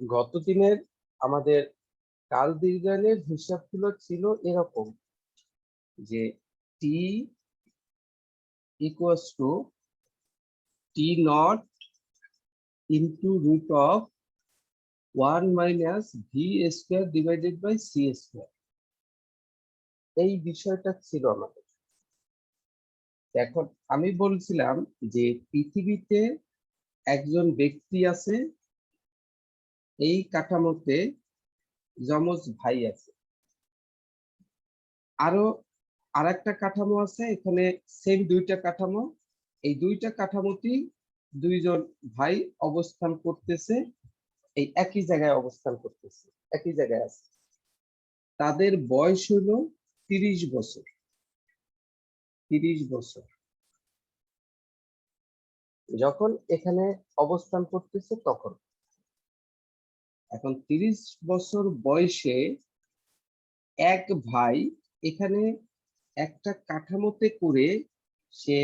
গত দিনের আমাদের কাল দীর্ঘায়নের হিসাবগুলো ছিল এরকম যে T equals to T naught into root of 1 minus V square divided by C square. এই বিষয়টা ছিল আমাদের। এখন আমি বলছিলাম যে পৃথিবীতে একজন ব্যক্তি আছে, এই কাঠামোতে যমজ ভাই আছে, আরো আরেকটা কাঠামো আছে, এখানে সেম দুইটা কাঠামো। এই দুইটা কাঠামোতেই দুইজন ভাই অবস্থান করতেছে, এই একই জায়গায় অবস্থান করতেছে, একই জায়গায় আছে। তাদের বয়স হলো 30 বছর। 30 বছর যখন এখানে অবস্থান করতেছে তখন। এখন 30 বছর বয়সে এক ভাই এখানে একটা কাঠামোতে করে সে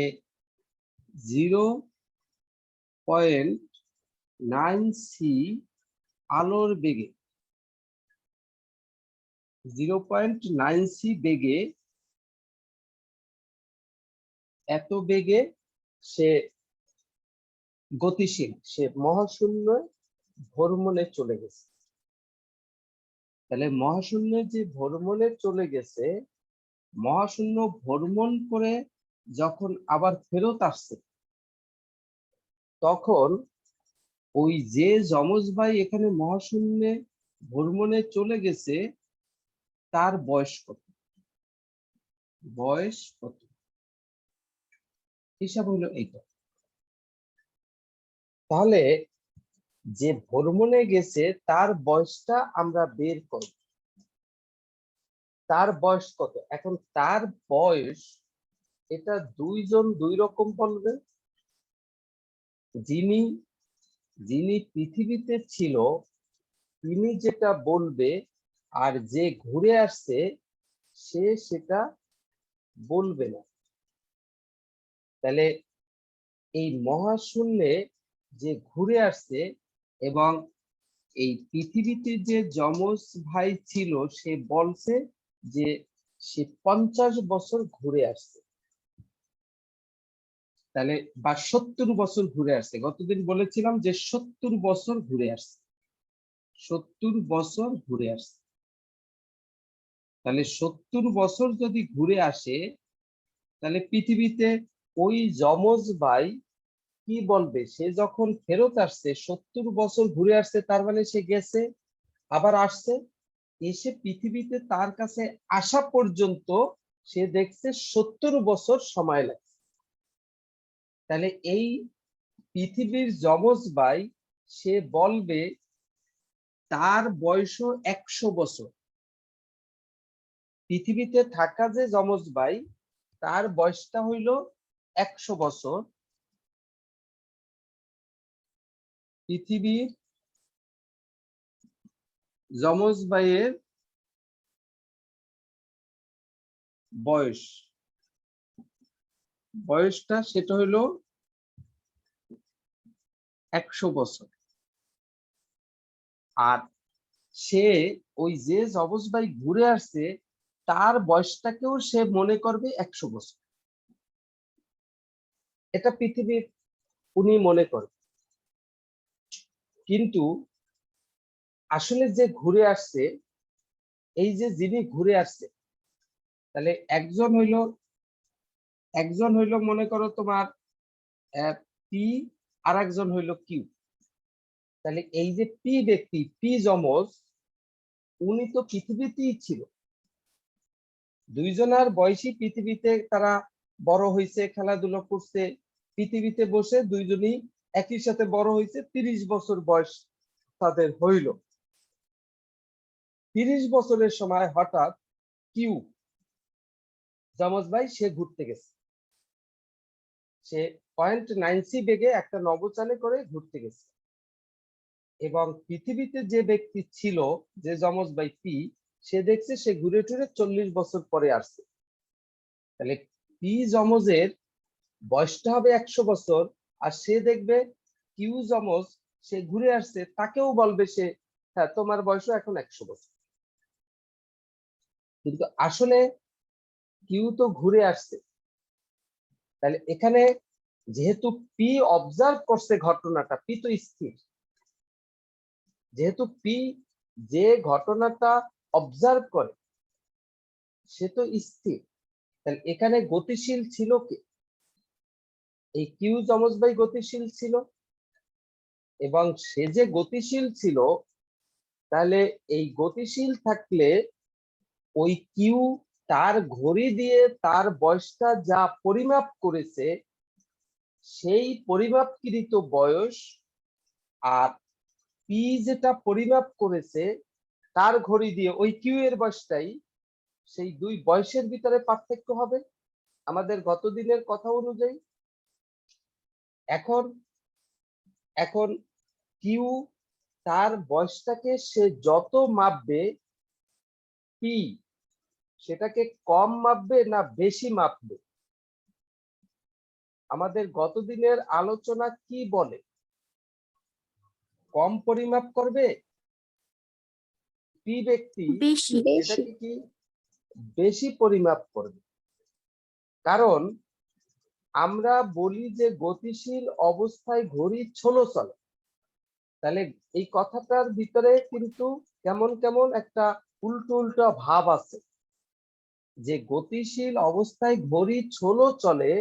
0.9 আলোর বেগে 0.9 বেগে, এত বেগে সে গতিশীল, সে মহাশূন্য ভ্রমণে চলে গেছে। তাহলে মহাশূন্যে যে ভ্রমণে চলে গেছে, মহাশূন্য ভ্রমণ করে যখন আবার ফেরত আসছে, তখন ওই যে যমজ ভাই এখানে মহাশূন্যে ভ্রমণে চলে গেছে তার বয়স কত? বয়স কত? হিসাব হলো এইটা। তাহলে যে ভ্রমণে গেছে তার বয়সটা আমরা বের করব। তার বয়স কত? এখন তার বয়স, এটা দুইজন দুই রকম বলবে। যিনি যিনি পৃথিবীতে ছিল তিনি যেটা বলবে, আর যে ঘুরে আসছে সে সেটা বলবে না। তাহলে এই মহাশূন্যে যে ঘুরে আসছে এবং এই পৃথিবীতে যে যমজ ভাই ছিল সে বলছে যে সে 50 বছর ঘুরে আসছে। তাহলে বা 70 বছর ঘুরে আসছে। গতদিন বলেছিলাম যে 70 বছর ঘুরে আসছে, 70 বছর ঘুরে আসছে। তাহলে 70 বছর যদি ঘুরে আসে, তাহলে পৃথিবীতে ওই যমজ ভাই কি বলবে? সে যখন ফেরত আসছে, 70 বছর ঘুরে আসছে, তার মানে সে গেছে আবার আসছে, এসে পৃথিবীতে তার কাছে আসা পর্যন্ত সে দেখছে 70 বছর সময় লাগছে। তাহলে এই পৃথিবীর যমজ ভাই সে বলবে তার বয়স 100 বছর। পৃথিবীতে থাকা যে যমজ ভাই তার বয়সটা হইল 100 বছর। পৃথিবীর যমজ ভাইয়ের বয়সটা সেটা হইলো 100 বছর। আর সে ওই যে যমজ ভাই ঘুরে আসছে তার বয়সটাকেও সে মনে করবে 100 বছর। এটা পৃথিবীর উনি মনে করবে। কিন্তু আসলে যে ঘুরে আসছে, এই যে যিনি ঘুরে আসছে, তাহলে একজন হইলো মনে করো তোমার পি, আর একজন হইলো কিউ। তাহলে এই যে পি ব্যক্তি, পি যমজ, উনি তো পৃথিবীতেই ছিল। দুইজনের বয়সী পৃথিবীতে তারা বড় হয়েছে, খেলাধুলা করছে, পৃথিবীতে বসে দুইজনই একই সাথে বড় হয়েছে। 30 বছর বয়স তাদের হইল। 30 বছরের সময় হঠাৎ কিউ যমজ ভাই সে ঘুরতে গেছে। সে 0.9 বেগে একটা নভোযানে করে ঘুরতে গেছে এবং পৃথিবীতে যে ব্যক্তি ছিল, যে যমজ ভাই পি, সে দেখছে সে ঘুরে টুরে 40 বছর পরে আসছে। তাহলে পি যমজের বয়সটা হবে 100 বছর, আর সে দেখবে কিউ যমজ সে ঘুরে আসছে, তাকেও বলবে সে হ্যাঁ তোমার বয়সও এখন 100 বছর, কিন্তু আসলে কিউ তো ঘুরে আসছে। তাহলে এখানে যেহেতু পি অবজার্ভ করছে ঘটনাটা, পি তো স্থির, যেহেতু পি যে ঘটনাটা অবজার্ভ করে সে তো স্থির, তাহলে এখানে গতিশীল ছিল কে? এই কিউ যমজ ভাই গতিশীল ছিল, এবং সে যে গতিশীল ছিল, তাহলে এই গতিশীল থাকলে ওই কিউ তার ঘড়ি দিয়ে তার বয়সটা যা পরিমাপ করেছে সেই পরিমাপকৃত বয়স আর পি যেটা পরিমাপ করেছে তার ঘড়ি দিয়ে ওই কিউ এর বয়সটাই, সেই দুই বয়সের ভিতরে পার্থক্য হবে আমাদের গত দিনের কথা অনুযায়ী। এখন এখন কিউ তার বয়সটাকে সে যত মাপবে, পি সেটাকে কম মাপবে না বেশি মাপবে? আমাদের গত দিনের আলোচনা কি বলে? কম পরিমাপ করবে পি ব্যক্তি, বেশি সেটাকে কি বেশি পরিমাপ করবে? কারণ আমরা বলি যে গতিশীল অবস্থায় ঘড়ি ছোলো চলে, তাহলে এই কথাটার ভিতরে কিন্তু কেমন কেমন একটা উল্টো উল্টো ভাব আছে, যে গতিশীল অবস্থায় ঘড়ি ছোলো চলে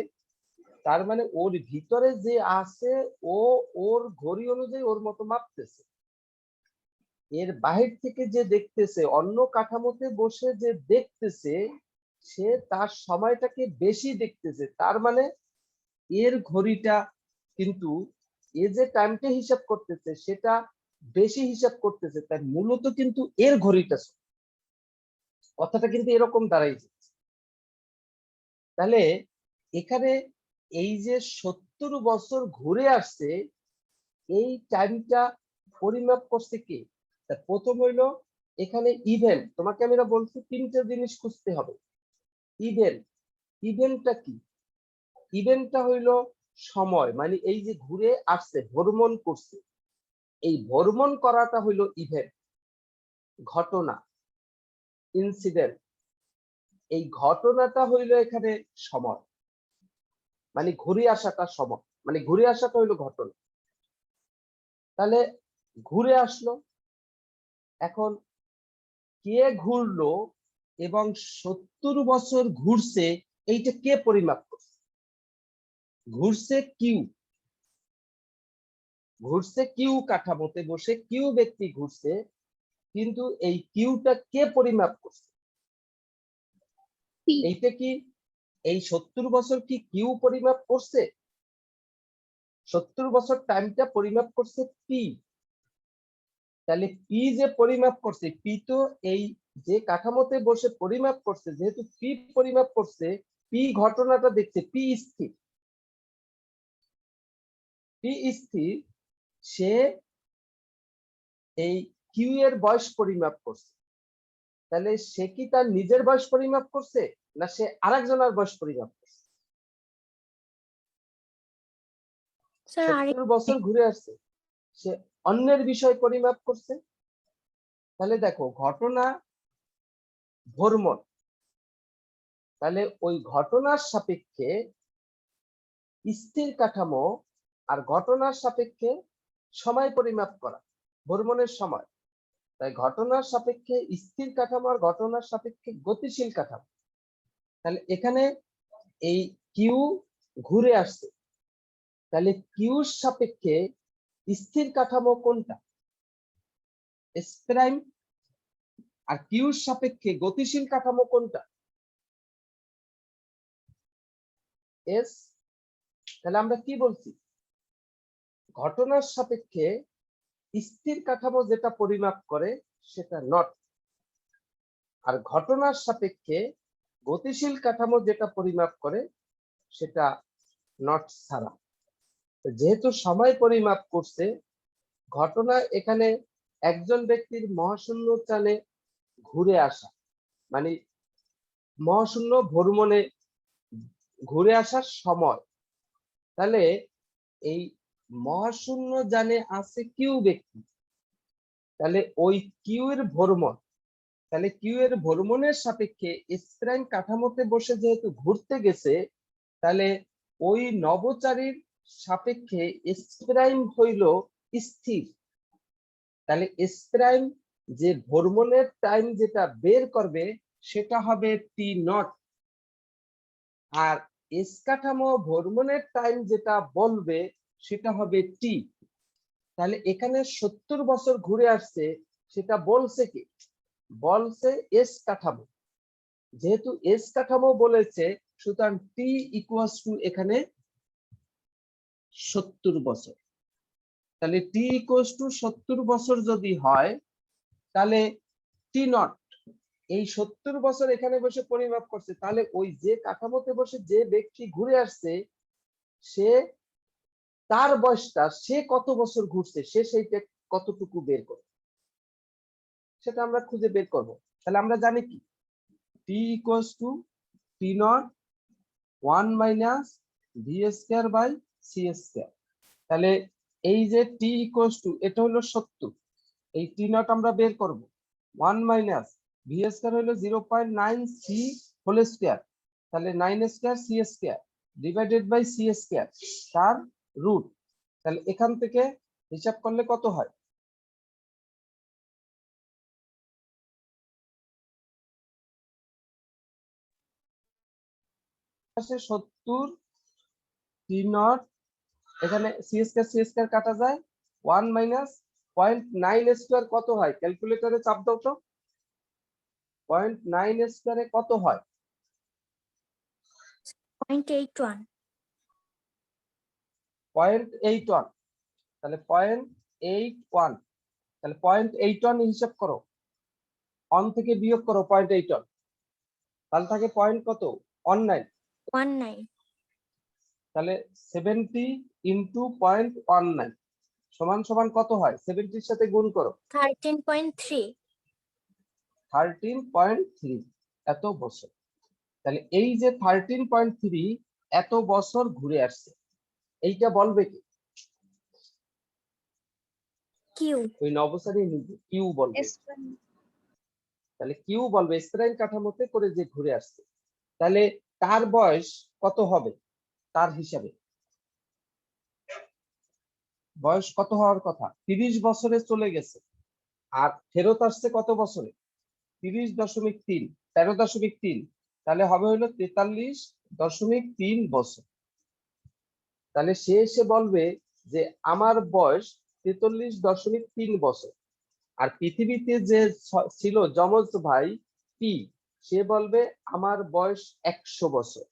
তার মানে ওর ভিতরে যে আছে ও ওর ঘড়ি অনুযায়ী ওর মতো মাপতেছে, এর বাহির থেকে যে দেখতেছে, অন্য কাঠামোতে বসে যে দেখতেছে, সে তার সময়টাকে বেশি দেখতেছে, তার মানে এর ঘড়িটা কিন্তু এ যে টাইমটা হিসাব করতেছে সেটা বেশি হিসাব করতেছে, তাই মূলত কিন্তু এর ঘড়িটা ছোট। কথাটা কিন্তু এরকম দাঁড়াই যাচ্ছে। তাহলে এখানে এই যে 70 বছর ঘুরে আসছে, এই টাইমটা পরিমাপ করছে কে? প্রথম হইলো এখানে ইভেন্ট, তোমাকে আমি বলছি তিনটা জিনিস খুঁজতে হবে। ইভেন্ট, ইভেন্টটা কি? ইভেন্টটা হইলো সময়, মানে এই যে ঘুরে আসছে ভ্রমণ করছে, এই ভ্রমণ করাটা হইলো ইভেন্ট, ঘটনা, ইনসিডেন্ট। এই ঘটনাটা হইলো এখানে সময়, মানে ঘুরে আসাটা সময়, মানে ঘুরে আসাটা হইলো ঘটনা। তাহলে ঘুরে আসলো, এখন কে ঘুরলো এবং 70 বছর ঘুরছে, এইটা কে পরিমাপ করছে? ঘুরছে কিউ, ঘুরছে কিউ কাঠামোতে বসে কিউ ব্যক্তি ঘুরছে, কিন্তু এই কিউটা কে পরিমাপ করছে? পি এইটা কি এই 70 বছর কি কিউ পরিমাপ করছে? 70 বছর টাইমটা পরিমাপ করছে পি। তাহলে পি যে পরিমাপ করছে, পি তো এই যে কাঠামোতে বসে পরিমাপ করছে, যেহেতু পি পরিমাপ করছে, পি ঘটনাটা দেখছে, পি স্থির, পি স্থির, সে এই কিউ এর বয়স পরিমাপ করছে। তাহলে সে কি তার নিজের বয়স পরিমাপ করছে না সে আরেকজনের বয়স পরিমাপ করছে? স্যার 70 বছর ঘুরে আসছে, সে অন্যের বিষয় পরিমাপ করছে। তাহলে দেখো ঘটনা, ভ্রমণ, তাহলে ওই ঘটনার সাপেক্ষে স্থির কাঠামো আর ঘটনার সাপেক্ষে সময় পরিমাপ করা, ভ্রমণের সময়। তাই ঘটনার সাপেক্ষে স্থির কাঠামো আর ঘটনার সাপেক্ষে গতিশীল কাঠামো। তাহলে এখানে এই কিউ ঘুরে আসছে, তাহলে কিউর সাপেক্ষে স্থির কাঠামো কোনটা? S prime. আর কিউর সাপেক্ষে গতিশীল কাঠামো কোনটা? এস। তাহলে আমরা কি বলছি? ঘটনার সাপেক্ষে স্থির কাঠামো যেটা পরিমাপ করে সেটা নট, আর ঘটনার সাপেক্ষে গতিশীল কাঠামো যেটা পরিমাপ করে সেটা নট ছাড়া। যেহেতু সময় পরিমাপ করছে, ঘটনা এখানে একজন ব্যক্তির মহাশূন্য চালে ঘুরে আসা, মানে মহাশূন্য ভ্রমণে ঘুরে আসার সময়। তাহলে এই মহাশূন্য যানে আছে কিউ ব্যক্তি, তাহলে ওই কিউ এর ভ্রমণ, তাহলে কিউ এর ভ্রমণের সাপেক্ষে এস প্রাইম কাঠামোতে বসে যেহেতু ঘুরতে গেছে, তাহলে ওই নভোচারীর সাপেক্ষে এস প্রাইম হইল স্থির। তাহলে এস প্রাইম যে ভ্রমণের টাইম যেটা বের করবে সেটা হবে টি নট, আর এস কাঠামো ভ্রমণের টাইম যেটা বলবে সেটা হবে টি। তাহলে এখানে 70 বছর ঘুরে আসছে, সেটা বলছে কি? বলছে এস কাঠামো। যেহেতু এস কাঠামো বলেছে, সুতরাং টি ইকুয়ালস টু এখানে 70 বছর। তাহলে টি ইকুয়ালস টু 70 বছর যদি হয়, তাহলে টি নট এই 70 বছর এখানে বসে পরিমাপ করছে, তাহলে ওই যে কাঠামোতে বসে যে ব্যক্তি ঘুরে আসছে, সে তার বয়সটা, সে কত বছর ঘুরছে, সে সেইটা কতটুকু বের করে, সেটা আমরা খুঁজে বের করব। তাহলে আমরা জানি কি, T equals to T naught 1 minus V square by C square. তাহলে এই যে টি ইকুয়ালস টু, এটা হলো 70, এই টি নট আমরা বের করব। 1 মাইনাস ভি স্কয়ার হলো 0.9 সি হোল স্কয়ার, তাহলে 9 square C square divided by C square তার রুট। তাহলে এখান থেকে হিসাব করলে কত হয়? আসে 70 টি নট, এখানে সি স্কয়ার কাটা যায়, 1 মাইনাস 0.9 স্কয়ার কত হয়? ক্যালকুলেটরে চাপ দাও তো, 0.9 স্কয়ারে কত হয়? 0.81. 0.81। তাহলে 0.81, তাহলে 0.81 হিসাব করো, অন থেকে বিয়োগ করো 0.81, তাহলে থাকে পয়েন্ট কত? 19। 19. তাহলে 70 ইন্টু 0.19 সমান সমান কত হয়? 70 এর সাথে গুণ করো, 13.3. 13.3 এত বছর। তাহলে এই যে 13.3 এত বছর ঘুরে আসছে, এইটা বলবে কি? Q. ওই নবচারী নিজে কিউ বলবে। তাহলে কিউ বলবে স্প্রাইন কাঠামোতে করে যে ঘুরে আসছে, তাহলে তার বয়স কত হবে? তার হিসাবে বয়স কত হওয়ার কথা? 30 বছরে চলে গেছে, আর ফেরত আসছে কত বছরে? 30.3, 13.3, তাহলে হবে হলো 43.3 বছর। তাহলে সে এসে বলবে যে আমার বয়স 43.3 বছর, আর পৃথিবীতে যে ছিল যমজ ভাই পি, সে বলবে আমার বয়স 100 বছর।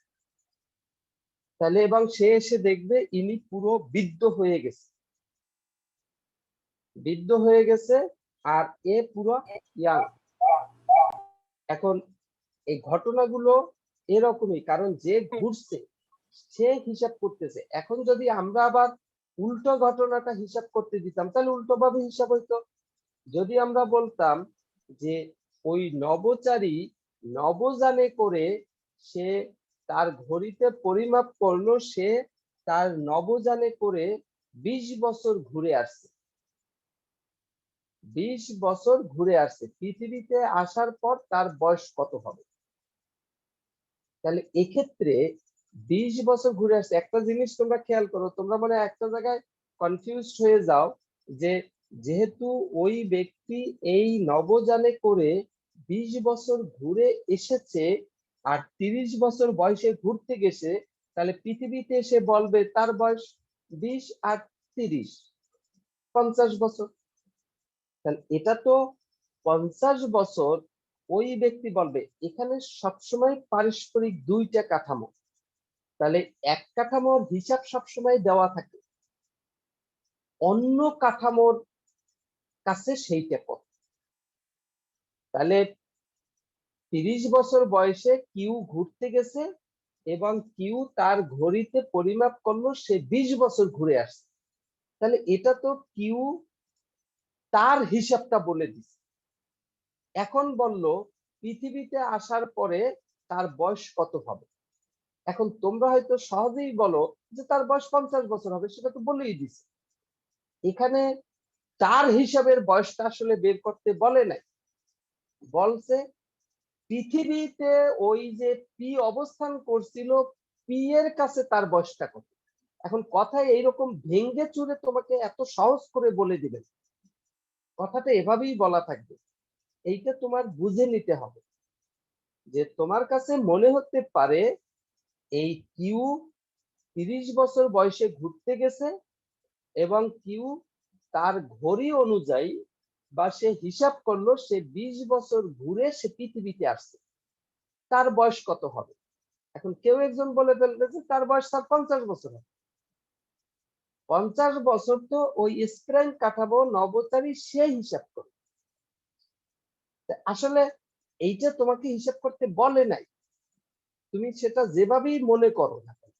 তাহলে এবং সে এসে দেখবে ইনি পুরো বৃদ্ধ হয়ে গেছে, বৃদ্ধ হয়ে গেছে, আর এ পুরো ইয়াং। এখন এই ঘটনাগুলো এরকমই, কারণ যে ঘুরছে সে হিসাব করতেছে। এখন যদি আমরা আবার উল্টো ঘটনাটা হিসাব করতে দিতাম, তাহলে উল্টো ভাবে হিসাব হইতো। যদি আমরা বলতাম যে ওই নভোচারী নভোযানে করে সে তার ঘড়িতে পরিমাপ করলো, সে তার নভোযানে করে 20 বছর ঘুরে আসছে, 20 বছর ঘুরে আসছে, পৃথিবীতে আসার পর তার বয়স কত হবে? তাহলে এক্ষেত্রে 20 বছর ঘুরে আসছে। একটা জিনিস তোমরা খেয়াল করো, তোমরা মানে একটা জায়গায় কনফিউজড হয়ে যাও যে যেহেতু ওই ব্যক্তি এই নভোযানে করে 20 বছর ঘুরে এসেছে আর 30 বছর বয়সে ঘুরতে গেছে, তাহলে পৃথিবীতে এসে বলবে তার বয়স 20 আর 30 50 বছর। তাহলে এটা তো 50 বছর। ওই ব্যক্তি বলবে এখানে সবসময় পারস্পরিক দুইটা কাঠামো, তাহলে এক কাঠামোর হিসাব সবসময় দেওয়া থাকে, অন্য কাঠামোর কাছে সেইটা কত। তাহলে 30 বছর বয়সে কিউ ঘুরতে গেছে এবং কিউ তার ঘড়িতে পরিমাপ করলো সে 20 বছর ঘুরে আসছে, তাহলে এটা তো কিউ তার হিসাবটা বলে দিচ্ছে। এখন বলল পৃথিবীতে আসার পরে তার বয়স কত হবে। এখন তোমরা হয়তো সহজেই বলো যে তার বয়স 50 বছর হবে, সেটা তো বলেই দিছে। এখানে তার হিসাবের বয়সটা আসলে বের করতে বলে নাই, বলছে পৃথিবীতে ওই যে পি অবস্থান করছিল, পি এর কাছে তার বয়সটা কত। এখন কথায় এইরকম ভেঙ্গে চুরে তোমাকে এত সহজ করে বলে দিবেন, কথাটা এভাবেই বলা থাকবে, এইটা তোমার বুঝে নিতে হবে যে তোমার কাছে মনে হতে পারে এই কিউ 30 বছর বয়সে ঘুরতে গেছে এবং কিউ তার ঘড়ি অনুযায়ী বা সে হিসাব করলো সে 20 বছর ঘুরে সে পৃথিবীতে আসছে, তার বয়স কত হবে। এখন কেউ একজন বলে ফেলবে যে তার বয়স তার 50 বছর হবে। 50 বছর তো ওই স্প্রাইন কাঠামো নবচারী সে হিসাব করে। আসলে এইটা তোমাকে হিসাব করতে বলে নাই, তুমি সেটা যেভাবেই মনে করো না কেন,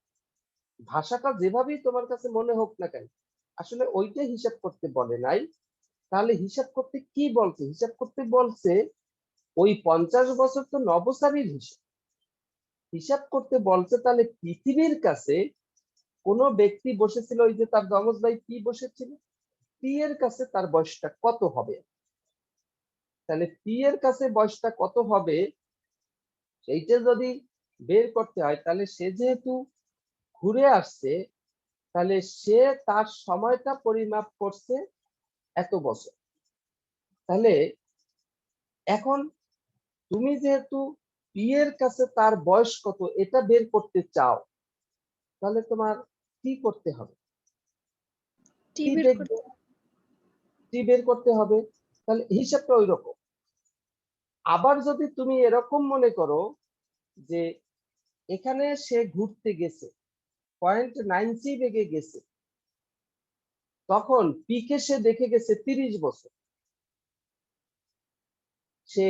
ভাষাটা যেভাবেই তোমার কাছে মনে হোক না কেন, আসলে ওইটা হিসাব করতে বলে নাই। তাহলে হিসাব করতে কি বলছে? হিসাব করতে বলছে ওই 50 বছর তো নবচারীর হিসাব, হিসাব করতে বলছে তাহলে পৃথিবীর কাছে কোন ব্যক্তি বসেছিল, ওই যে তার যমজ ভাই পি বসেছিল, পি এর কাছে তার বয়সটা কত হবে। তাহলে পি এর কাছে বয়সটা কত হবে সেইটা যদি বের করতে হয়, তাহলে সে যেহেতু ঘুরে আসছে, তাহলে সে তার সময়টা পরিমাপ করছে এত বছর। তাহলে এখন তুমি যেহেতু পি এর কাছে তার বয়স কত এটা বের করতে চাও, তাহলে তোমার কি করতে হবে? টি কি বের দেখবে? টি বের করতে হবে। তাহলে হিসাবটা ওই রকম। আবার যদি তুমি এরকম মনে করো যে এখানে সে ঘুরতে গেছে, 0.93 বেগে গেছে, তখন পিকে সে দেখে গেছে 30 বছর, সে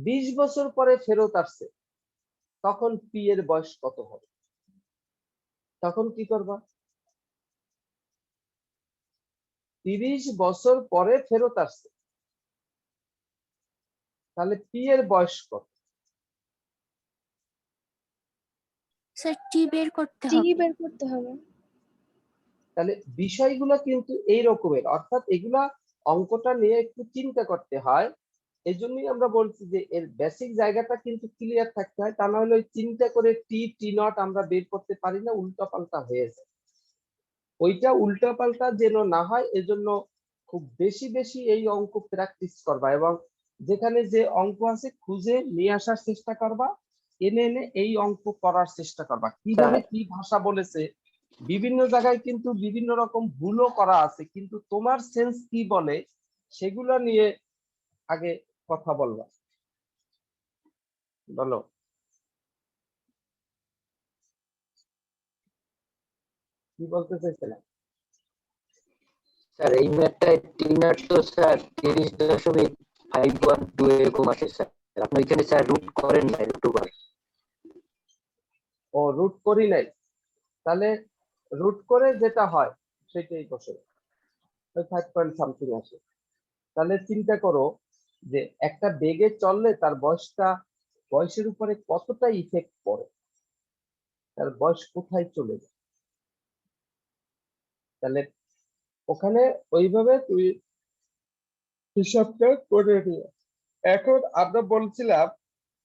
20 বছর পরে ফেরত আসছে, তখন পি এর বয়স কত হবে? তখন কি করবা? 30 বছর পরে ফেরত আসছে, তাহলে পি এর বয়স কত? স্যার টি বের করতে টি হবে। বের করতে হবে। তাহলে বিষয়গুলো কিন্তু এই রকমের, অর্থাৎ এগুলা অঙ্কটা নিয়ে একটু চিন্তা করতে হয়। এই জন্যই আমরা বলছি যে এর বেসিক জায়গাটা কিন্তু ক্লিয়ার থাকতে হয়, তা না হলে ওই চিন্তা করে টি টি নট আমরা বের করতে পারি না, উল্টা পাল্টা হয়ে যায়। ওইটা উল্টা পাল্টা যেন না হয় এজন্য খুব বেশি বেশি এই অঙ্ক প্র্যাকটিস করবা, এবং যেখানে যে অঙ্ক আছে খুঁজে নিয়ে আসার চেষ্টা করবা, এনে এনে এই অঙ্ক করার চেষ্টা করবা। কিভাবে কি ভাষা বলেছে, বিভিন্ন জায়গায় কিন্তু বিভিন্ন রকম ভুলও করা আছে, কিন্তু তোমার সেন্স কি বলে সেগুলো নিয়ে আগে কথা বলবা। বলো। কি বলতে চাইছিলাম? স্যার এই ম্যাথটায় টিনার তো স্যার 30.512 এরকম আছে স্যার, আপনি এখানে স্যার রুট করেন না, রুট ওভার। ও রুট করি নাই, তাহলে রুট করে যেটা হয় সেটাই বসে, ওই 5 পয়েন্ট সামথিং আসে। তাহলে চিন্তা করো যে একটা বেগে চললে তার বয়সের উপরে কতটা ইফেক্ট পড়ে, তার বয়স কোথায় চলে যায়। তাহলে ওখানে ওইভাবে তুই হিসাবটা করে নিও। এখন আমরা বলছিলাম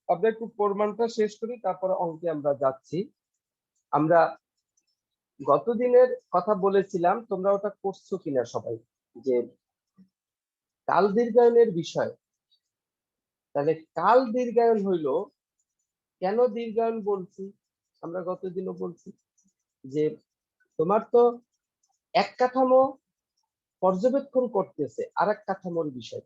আমরা একটু প্রমাণটা শেষ করি, তারপরে অঙ্কে আমরা যাচ্ছি। আমরা গত দিনের কথা বলেছিলাম, তোমরা ওটা করছো কিনা সবাই, যে কাল দীর্ঘায়নের বিষয়। তাহলে কাল দীর্ঘায়ন হইল, কেন দীর্ঘায়ন বলছি আমরা গত দিনও বলছি, যে তোমার তো এক কাঠামো পর্যবেক্ষণ করতেছে আর এক কাঠামোর বিষয়,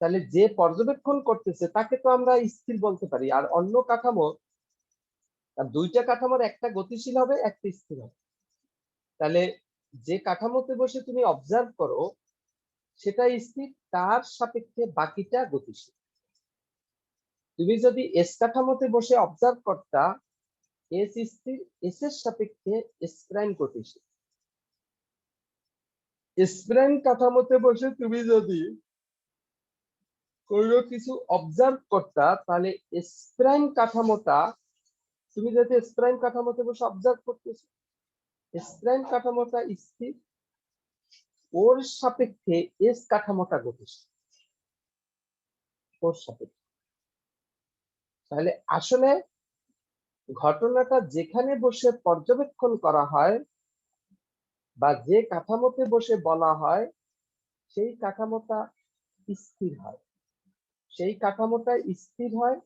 তাহলে যে পর্যবেক্ষণ করতেছে তাকে তো আমরা স্থির বলতে পারি, আর অন্য কাঠামো, দুইটা কাঠামোর একটা গতিশীল হবে একটা স্থির হবে। তাহলে যে কাঠামোতে বসে তুমি অবজার্ভ করো সেটা স্থির, তার সাপেক্ষে বাকিটা গতিশীল। তুমি যদি এস কাঠামোতে বসে অবজার্ভ করতা, এস স্থির, এস এর সাপেক্ষে এস প্রাইম গতিশীল। এস প্রাইম কাঠামোতে বসে তুমি যদি কোনো কিছু অবজার্ভ করতা, তাহলে এস প্রাইম কাঠামোটা, তুমি যদি এস প্রাইম কাঠামোতে বসে অবজার্ভ করতেছো, এস প্রাইম কাঠামোটা স্থির, ওর সাপেক্ষে এস কাঠামোটা গতিশীল, ওর সাপেক্ষে। তাহলে আসলে ঘটনাটা যেখানে বসে পর্যবেক্ষণ করা হয় বা যে কাঠামোতে বসে বলা হয়, সেই কাঠামোটা স্থির হয়, সেই কাঠামোটা স্থির হয়,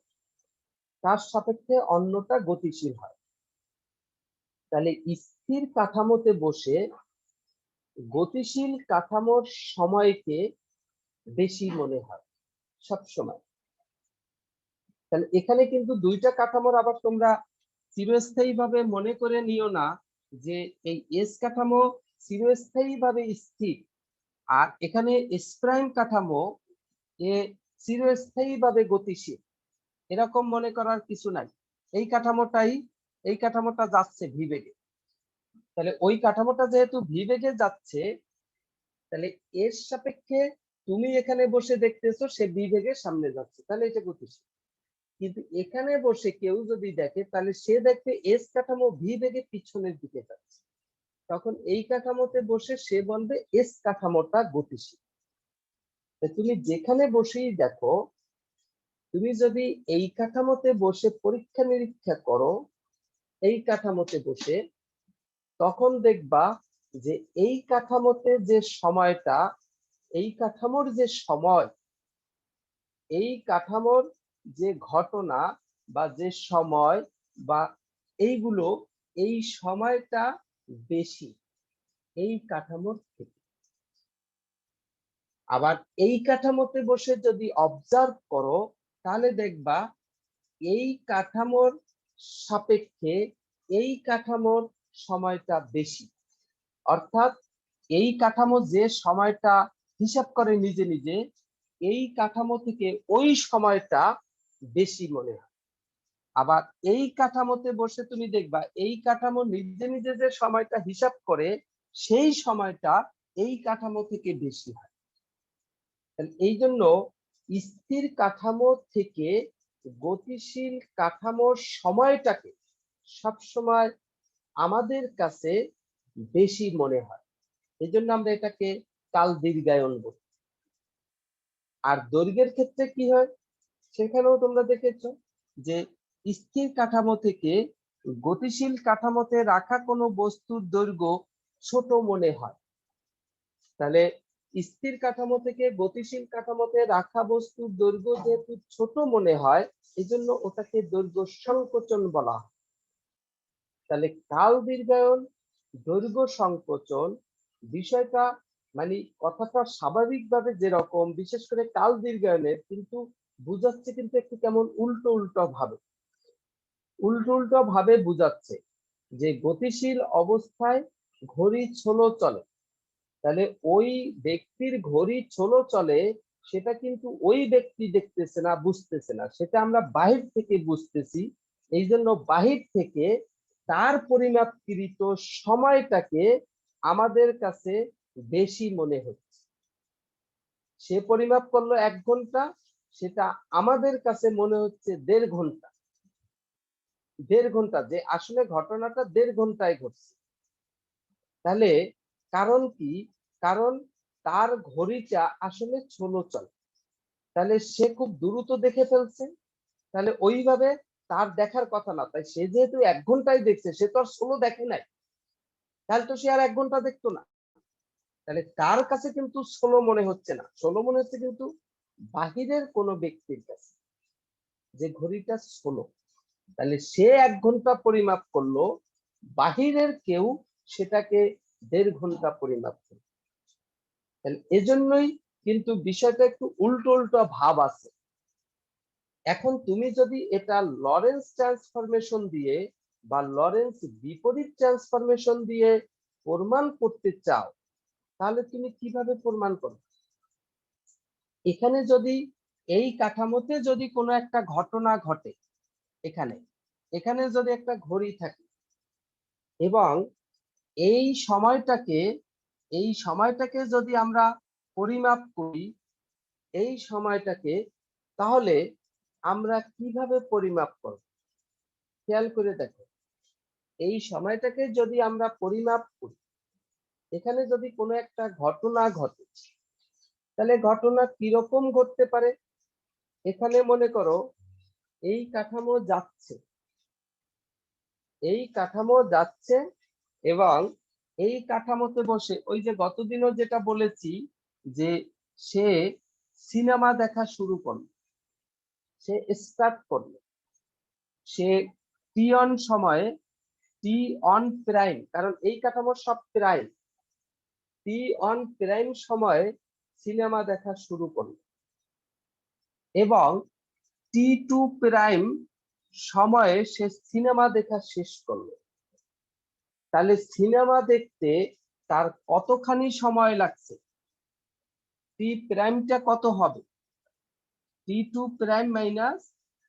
তার সাপেক্ষে অন্যটা গতিশীল হয়। তাহলে স্থির কাঠামোতে বসে গতিশীল কাঠামোর সময়কে বেশি মনে হয় সব সময়। তাহলে এখানে কিন্তু দুইটা কাঠামোর আবার তোমরা চিরস্থায়ী ভাবে মনে করে নিও না যে এই এস কাঠামো চিরস্থায়ী ভাবে স্থির, আর এখানে এস প্রাইম কাঠামো এ চিরস্থায়ী ভাবে গতিশীল, এরকম মনে করার কিছু নাই। এই কাঠামোটা যাচ্ছে ভি বেগে। তাহলে ওই কাঠামোটা যেহেতু ভি বেগে যাচ্ছে, তাহলে এর সাপেক্ষে তুমি এখানে বসে দেখতেছো সে ভি বেগের সামনে যাচ্ছে, তাহলে এটা গতিশীল। কিন্তু এখানে বসে কেউ যদি দেখে, তাহলে সে দেখবে এস কাঠামো ভি বেগে পিছনের দিকে যাচ্ছে, তখন এই কাঠামোতে বসে সে বলবে এস কাঠামোটা গতিশীল। তুমি যেখানে বসেই দেখো, তুমি যদি এই কাঠামোতে বসে পরীক্ষা নিরীক্ষা করো, এই কাঠামোতে বসে, তখন দেখবা যে এই কাঠামোতে যে সময়টা, এই কাঠামোর যে সময়, এই কাঠামোর যে ঘটনা বা যে সময় বা এইগুলো, এই সময়টা বেশি এই কাঠামোর থেকে। আবার এই কাঠামোতে বসে যদি অবজার্ভ করো, তাহলে দেখবা এই কাঠামোর সাপেক্ষে এই কাঠামোর সময়টা বেশি। অর্থাৎ এই কাঠামো যে সময়টা হিসাব করে নিজে নিজে, এই কাঠামো থেকে ওই সময়টা বেশি মনে হয়। আবার এই কাঠামোতে বসে তুমি দেখবা এই কাঠামো নিজে নিজে যে সময়টা হিসাব করে, সেই সময়টা এই কাঠামো থেকে বেশি হয়। এই জন্য স্থির কাঠামো থেকে গতিশীল কাঠামোর সময়টাকে সবসময় আমাদের কাছে বেশি মনে হয়। এই জন্য আমরা এটাকে কাল দীর্ঘায়ন বলি। আর দৈর্ঘ্যের ক্ষেত্রে কি হয়, সেখানেও তোমরা দেখেছো যে স্থির কাঠামো থেকে গতিশীল কাঠামোতে রাখা কোনো বস্তুর দৈর্ঘ্য ছোট মনে হয়। তাহলে স্থির কাঠামো থেকে গতিশীল কাঠামোতে রাখা বস্তুর দৈর্ঘ্য যেহেতু ছোট মনে হয়, এই জন্য ওটাকে দৈর্ঘ্য সংকোচন বলা হয়। তাহলে কাল দীর্ঘায়ন, দৈর্ঘ্য সংকোচন বিষয়টা মানে কথাটা স্বাভাবিকভাবে যেরকম, বিশেষ করে কাল দীর্ঘায়নের কিন্তু বুঝাচ্ছে কিন্তু একটু কেমন উল্টো উল্টো ভাবে বুঝাচ্ছে যে গতিশীল অবস্থায় ঘড়ি ছোলো চলে। তাহলে ওই ব্যক্তির ঘড়ি ছোলো চলে, সেটা কিন্তু ওই ব্যক্তি দেখতেছে না, বুঝতেছে না, সেটা আমরা বাহির থেকে বুঝতেছি। এই জন্য বাহির থেকে তার পরিমাপকৃত সময়টাকে আমাদের কাছে বেশি মনে হচ্ছে। সে পরিমাপ করলো 1 ঘন্টা, সেটা আমাদের কাছে মনে হচ্ছে 1.5 ঘন্টা। 1.5 ঘন্টা, যে আসলে ঘটনাটা 1.5 ঘন্টায় ঘটছে। তাহলে কারণ কি? কারণ তার ঘড়িটা আসলে ছোলো চলে, তাহলে সে খুব দ্রুত দেখে ফেলছে। তাহলে ওইভাবে তার দেখার কথা না, তাই সে যেহেতু 1 ঘন্টায় দেখছে, সে তো আর ষোলো দেখে নাই, তাহলে তো সে আর 1 ঘন্টা দেখতো না। তাহলে তার কাছে কিন্তু ষোলো মনে হচ্ছে না, ষোলো মনে হচ্ছে কিন্তু বাহিরের কোনো ব্যক্তির কাছে যে ঘড়িটা ষোলো। তাহলে সে 1 ঘন্টা পরিমাপ করলো, বাহিরের কেউ সেটাকে 1.5 ঘন্টা পরিমাপ করলো। তাহলে এজন্যই কিন্তু বিষয়টা একটু উল্টো উল্টো ভাব আছে। এখন তুমি যদি এটা লরেন্স ট্রান্সফরমেশন দিয়ে বা লরেন্স বিপরীত ট্রান্সফরমেশন দিয়ে প্রমাণ করতে চাও, তাহলে তুমি কিভাবে প্রমাণ করবে? এখানে যদি এই কাঠামোতে যদি কোনো একটা ঘটনা ঘটে, এখানে এখানে যদি একটা ঘড়ি থাকে এবং এই সময়টাকে যদি আমরা পরিমাপ করি, এই সময়টাকে, তাহলে আমরা কিভাবে পরিমাপ করব? খেয়াল করে দেখো, এই সময়টাকে যদি আমরা পরিমাপ করি, এখানে যদি কোনো একটা ঘটনা ঘটে, তাহলে ঘটনা কিরকম ঘটতে পারে? এখানে মনে করো এই কাঠামো যাচ্ছে, এই কাঠামো যাচ্ছে এবং এই কাঠামোতে বসে ওই যে গতদিনও যেটা বলেছি যে সে সিনেমা দেখা শুরু করলো, সে স্টার্ট করলো, সে টি অন সময়ে, টি অন প্রাইম, কারণ এই কাঠামোর সব প্রাইম, টি অন প্রাইম সময়ে সিনেমা দেখা শুরু করলো এবং টি টু প্রাইম সময়ে সে সিনেমা দেখা শেষ করলো। তাহলে সিনেমা দেখতে তার কতখানি সময় লাগছে? টি প্রাইমটা কত হবে? T two prime minus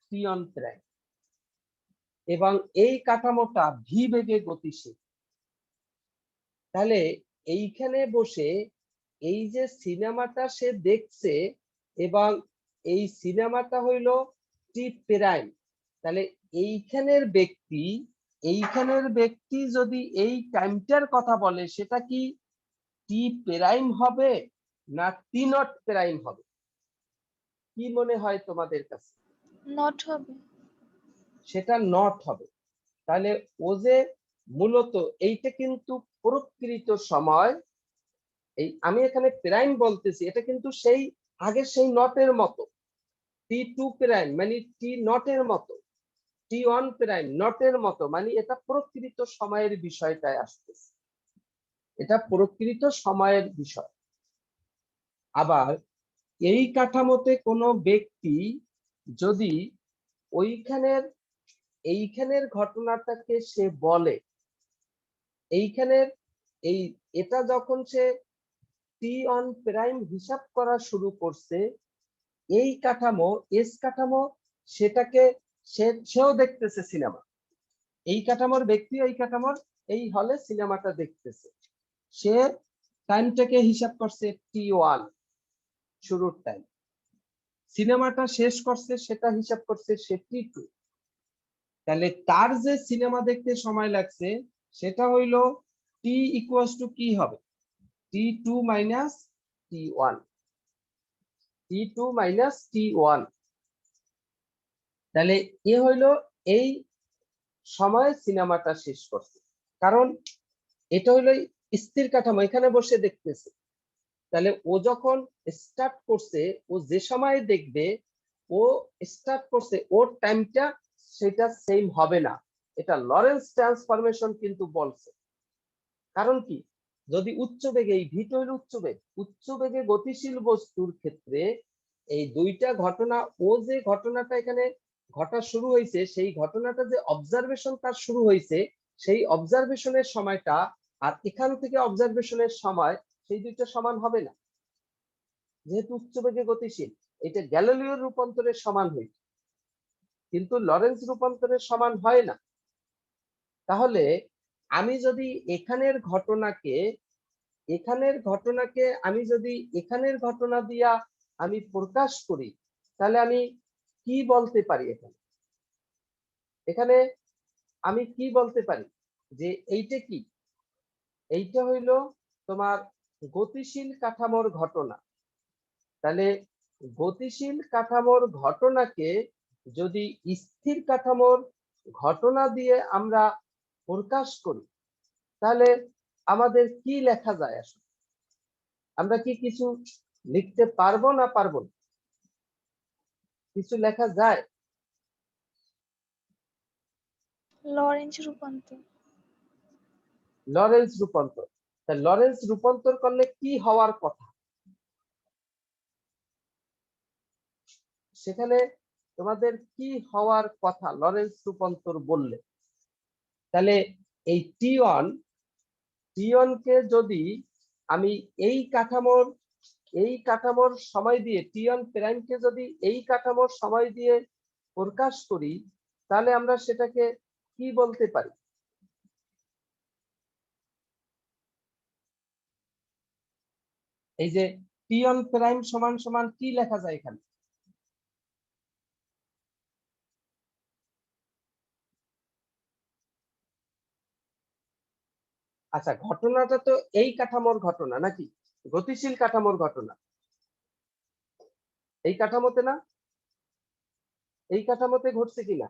T on prime. এবং এই কাঠামোটা ভি বেগে গতিশীল। তাহলে এইখানে বসে এই যে সিনেমাটা সে দেখছে এবং এই সিনেমাটা হইল টি প্রাইম, তাহলে এইখানের ব্যক্তি যদি এই টাইমটার কথা বলে সেটা কি টি প্রাইম হবে না টি নট প্রাইম হবে? কি মনে হয় তোমাদের কাছে? নট হবে। সেটা নট হবে। তাহলে ও যে মূলত এইটা কিন্তু প্রকৃত সময়, এই আমি এখানে প্রাইম বলতেছি, এটা কিন্তু সেই আগের সেই নটের মতো, টি টু প্রাইম মানে টি নটের মতো, টি ওয়ান প্রাইম নটের মতো, মানে এটা প্রকৃত সময়ের বিষয়টায় আসতেছে, এটা প্রকৃত সময়ের বিষয়। আবার এই কাঠামোতে কোনো ব্যক্তি যদি এইখানের ঘটনাটাকে সে বলে, এইখানের এই এটা যখন সে টি অন প্রাইম হিসাব করা শুরু করছে, এই কাঠামো এস কাঠামো সেটাকে সেও দেখতেছে সিনেমা, এই কাঠামোর ব্যক্তি এই কাঠামোর এই হলে সিনেমাটা দেখতেছে, সে টাইমটাকে হিসাব করছে টি ওয়ান শুরুর টাইম, সিনেমাটা শেষ করছে সেটা হিসাব করছে সে টি টু। তাহলে তার যে সিনেমা দেখতে সময় লাগছে সেটা হইল টি ইকুয়ালস টু কি হবে? T two minus T one, টি টু মাইনাস টি ওয়ান। তাহলে এ হইল এই সময় সিনেমাটা শেষ করছে, কারণ এটা হইলো স্থির কাঠামো, এখানে বসে দেখতেছে। তাহলে ও যখন স্টার্ট করছে, ও যে সময় দেখবে, ও স্টার্ট করছে, ওর টাইমটা সেটা সেম হবে না, এটা লরেন্স ট্রান্সফরমেশন কিন্তু বলছে। কারণ কি, যদি উচ্চ বেগে, এই ভিট হইল উচ্চ বেগে গতিশীল বস্তুর ক্ষেত্রে এই দুইটা ঘটনা, ও যে ঘটনাটা এখানে ঘটা শুরু হয়েছে, সেই ঘটনাটা যে অবজারভেশন তার শুরু হয়েছে, সেই অবজারভেশনের সময়টা আর এখান থেকে অবজারভেশনের সময়, সেই দুইটা সমান হবে না, যেহেতু উচ্চ বেগে গতিশীল। এটা গ্যালিলিওর রূপান্তরের সমান হয়েছে, কিন্তু লরেন্স রূপান্তরের সমান হয় না। তাহলে আমি যদি আমি যদি এখানের ঘটনা দিয়া আমি প্রকাশ করি, তাহলে আমি কি বলতে পারি? এখানে আমি কি বলতে পারি যে এইটা কি? এইটা হইল তোমার গতিশীল কাঠামোর ঘটনা। তাহলে গতিশীল কাঠামোর ঘটনাকে যদি স্থির কাঠামোর ঘটনা দিয়ে আমরা প্রকাশ করি, তাহলে আমাদের কি লেখা যায়? আসলে আমরা কি কিছু লিখতে পারবো না পারবো না? কিছু লেখা যায়? লরেঞ্জ রূপান্তর। লরেন্স রূপান্তর। তা লরেন্স রূপান্তর করলে কি হওয়ার কথা? সেখানে তোমাদের কি হওয়ার কথা লরেন্স রূপান্তর বললে? তাহলে এই টি ওয়ান কে যদি আমি এই কাঠামোর সময় দিয়ে, টি ওয়ান প্রাইমকে যদি এই কাঠামোর সময় দিয়ে প্রকাশ করি, তাহলে আমরা সেটাকে কি বলতে পারি? এই যে টি ওয়ান প্রাইম সমান সমান কি লেখা যায় এখানে? আচ্ছা, ঘটনাটা তো এই কাঠামোর ঘটনা নাকি, গতিশীল কাঠামোর ঘটনা, এই কাঠামোতে না, এই কাঠামোতে ঘটছে কিনা?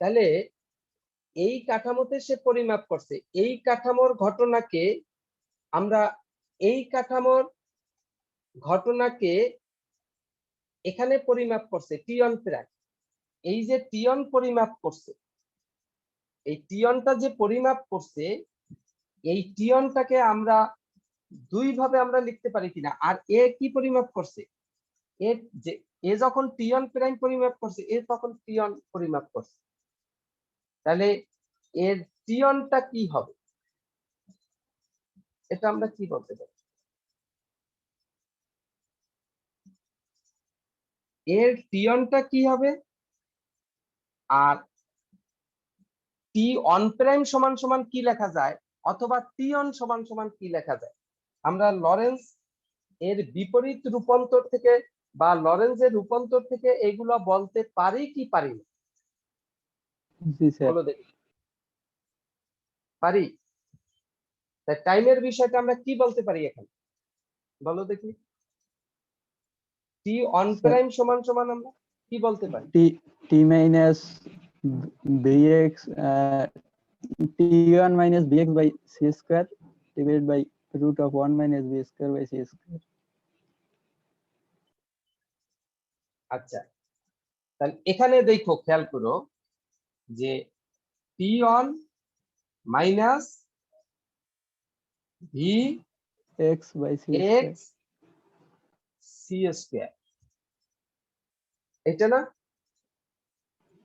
তাহলে এই কাঠামোতে সে পরিমাপ করছে, এই কাঠামোর ঘটনাকে আমরা, এই কাঠামোর ঘটনাকে এখানে পরিমাপ করছে টিয়ন প্রায়, এই যে টিয়ন পরিমাপ করছে, এই টিয়নটা যে পরিমাপ করছে, এই টিয়নটাকে আমরা দুই ভাবে আমরা লিখতে পারি কিনা। আর এ কি পরিমাপ করছে, এ যে এ যখন টিয়ন প্রাইম পরিমাপ করছে, এ তখন টিয়ন পরিমাপ করছে, তাহলে এর টিয়নটা কি হবে, এটা আমরা কি বলতে পারি? এর টিয়নটা কি হবে, আর টি অন প্রাইম সমান সমান কি লেখা যায়, অথবা টি অন সমান সমান কি লেখা যায়? আমরা লরেন্স এর বিপরীত রূপান্তর থেকে বা লরেন্সের রূপান্তর থেকে এগুলো বলতে পারি কি পারি না? জি স্যার। বলো দেখি, পারি? তাই টাইমের বিষয়টা আমরা কি বলতে পারি এখানে, বলো দেখি। টি অন প্রাইম সমান সমান আমরা কি বলতে পারি? T minus V X T one minus V X by C square divided by root of one minus V square by C square. আচ্ছা, তাহলে এখানে দেখো, খেয়াল করো যে T one minus V X by C square X C square, এটা না?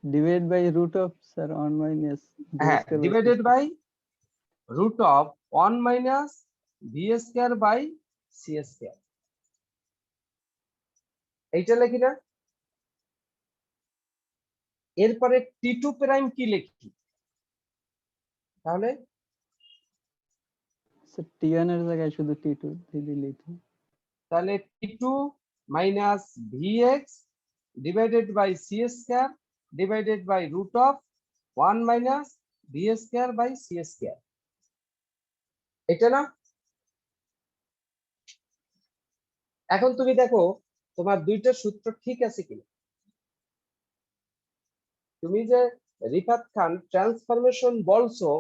Divided by root of sir one minus V হ্যাঁ, square divided by root of 1 minus V square by C square, এইটা লিখি না? এরপরে টি টু প্রাইম কি লিখি তাহলে? স্যার টি ওয়ান এর জায়গায় শুধু টি টু দিলেই তো। তাহলে T two minus V X divided by C square divided by root of 1 minus V square by C square, এটা না? এখন তুমি দেখো তোমার দুইটা সূত্র ঠিক আছে কিনা। তুমি যে রিফাত খান ট্রান্সফরমেশন বলছো,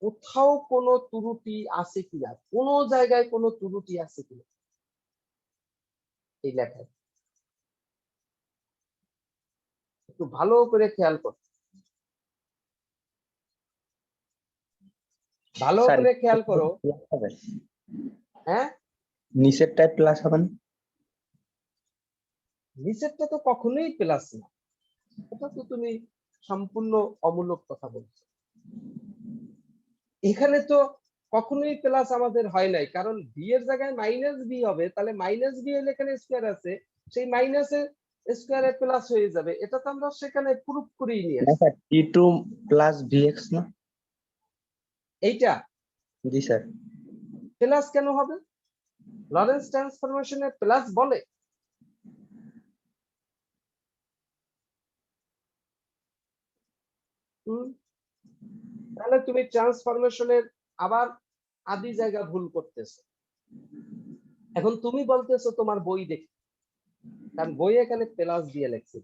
কোথাও কোনো ত্রুটি আছে কিনা, কোন জায়গায় কোনো ত্রুটি আছে কিনা এই লেখায়, একটু ভালো করে খেয়াল করো, ভালো স্যার, করে খেয়াল করো। হ্যাঁ, নিচেরটায় প্লাস হবে না? নিচেরটা তো কখনোই প্লাস না, এটা তো তুমি সম্পূর্ণ অমূলক কথা বলছো। এখানে তো কখনোই প্লাস আমাদের হয় নাই, কারণ বি এর জায়গায় মাইনাস বি হবে, তাহলে মাইনাস বি হলে এখানে স্কোয়ার আছে, সেই মাইনাসের স্কোয়ারে প্লাস হয়ে যাবে, এটা তো আমরা সেখানে প্রুফ করেই নিয়ে না আসছি। স্যার, টি টু প্লাস ভিএক্স না? এইটা জি স্যার। প্লাস কেন হবে? লরেন্স ট্রান্সফরমেশনে প্লাস বলে? তাহলে তুমি ট্রান্সফরমেশনের আবার আদি জায়গা ভুল করতেছো। এখন তুমি বলতেছো তোমার বই দেখে, কারণ বই এখানে প্লাস দিয়ে লেখছে,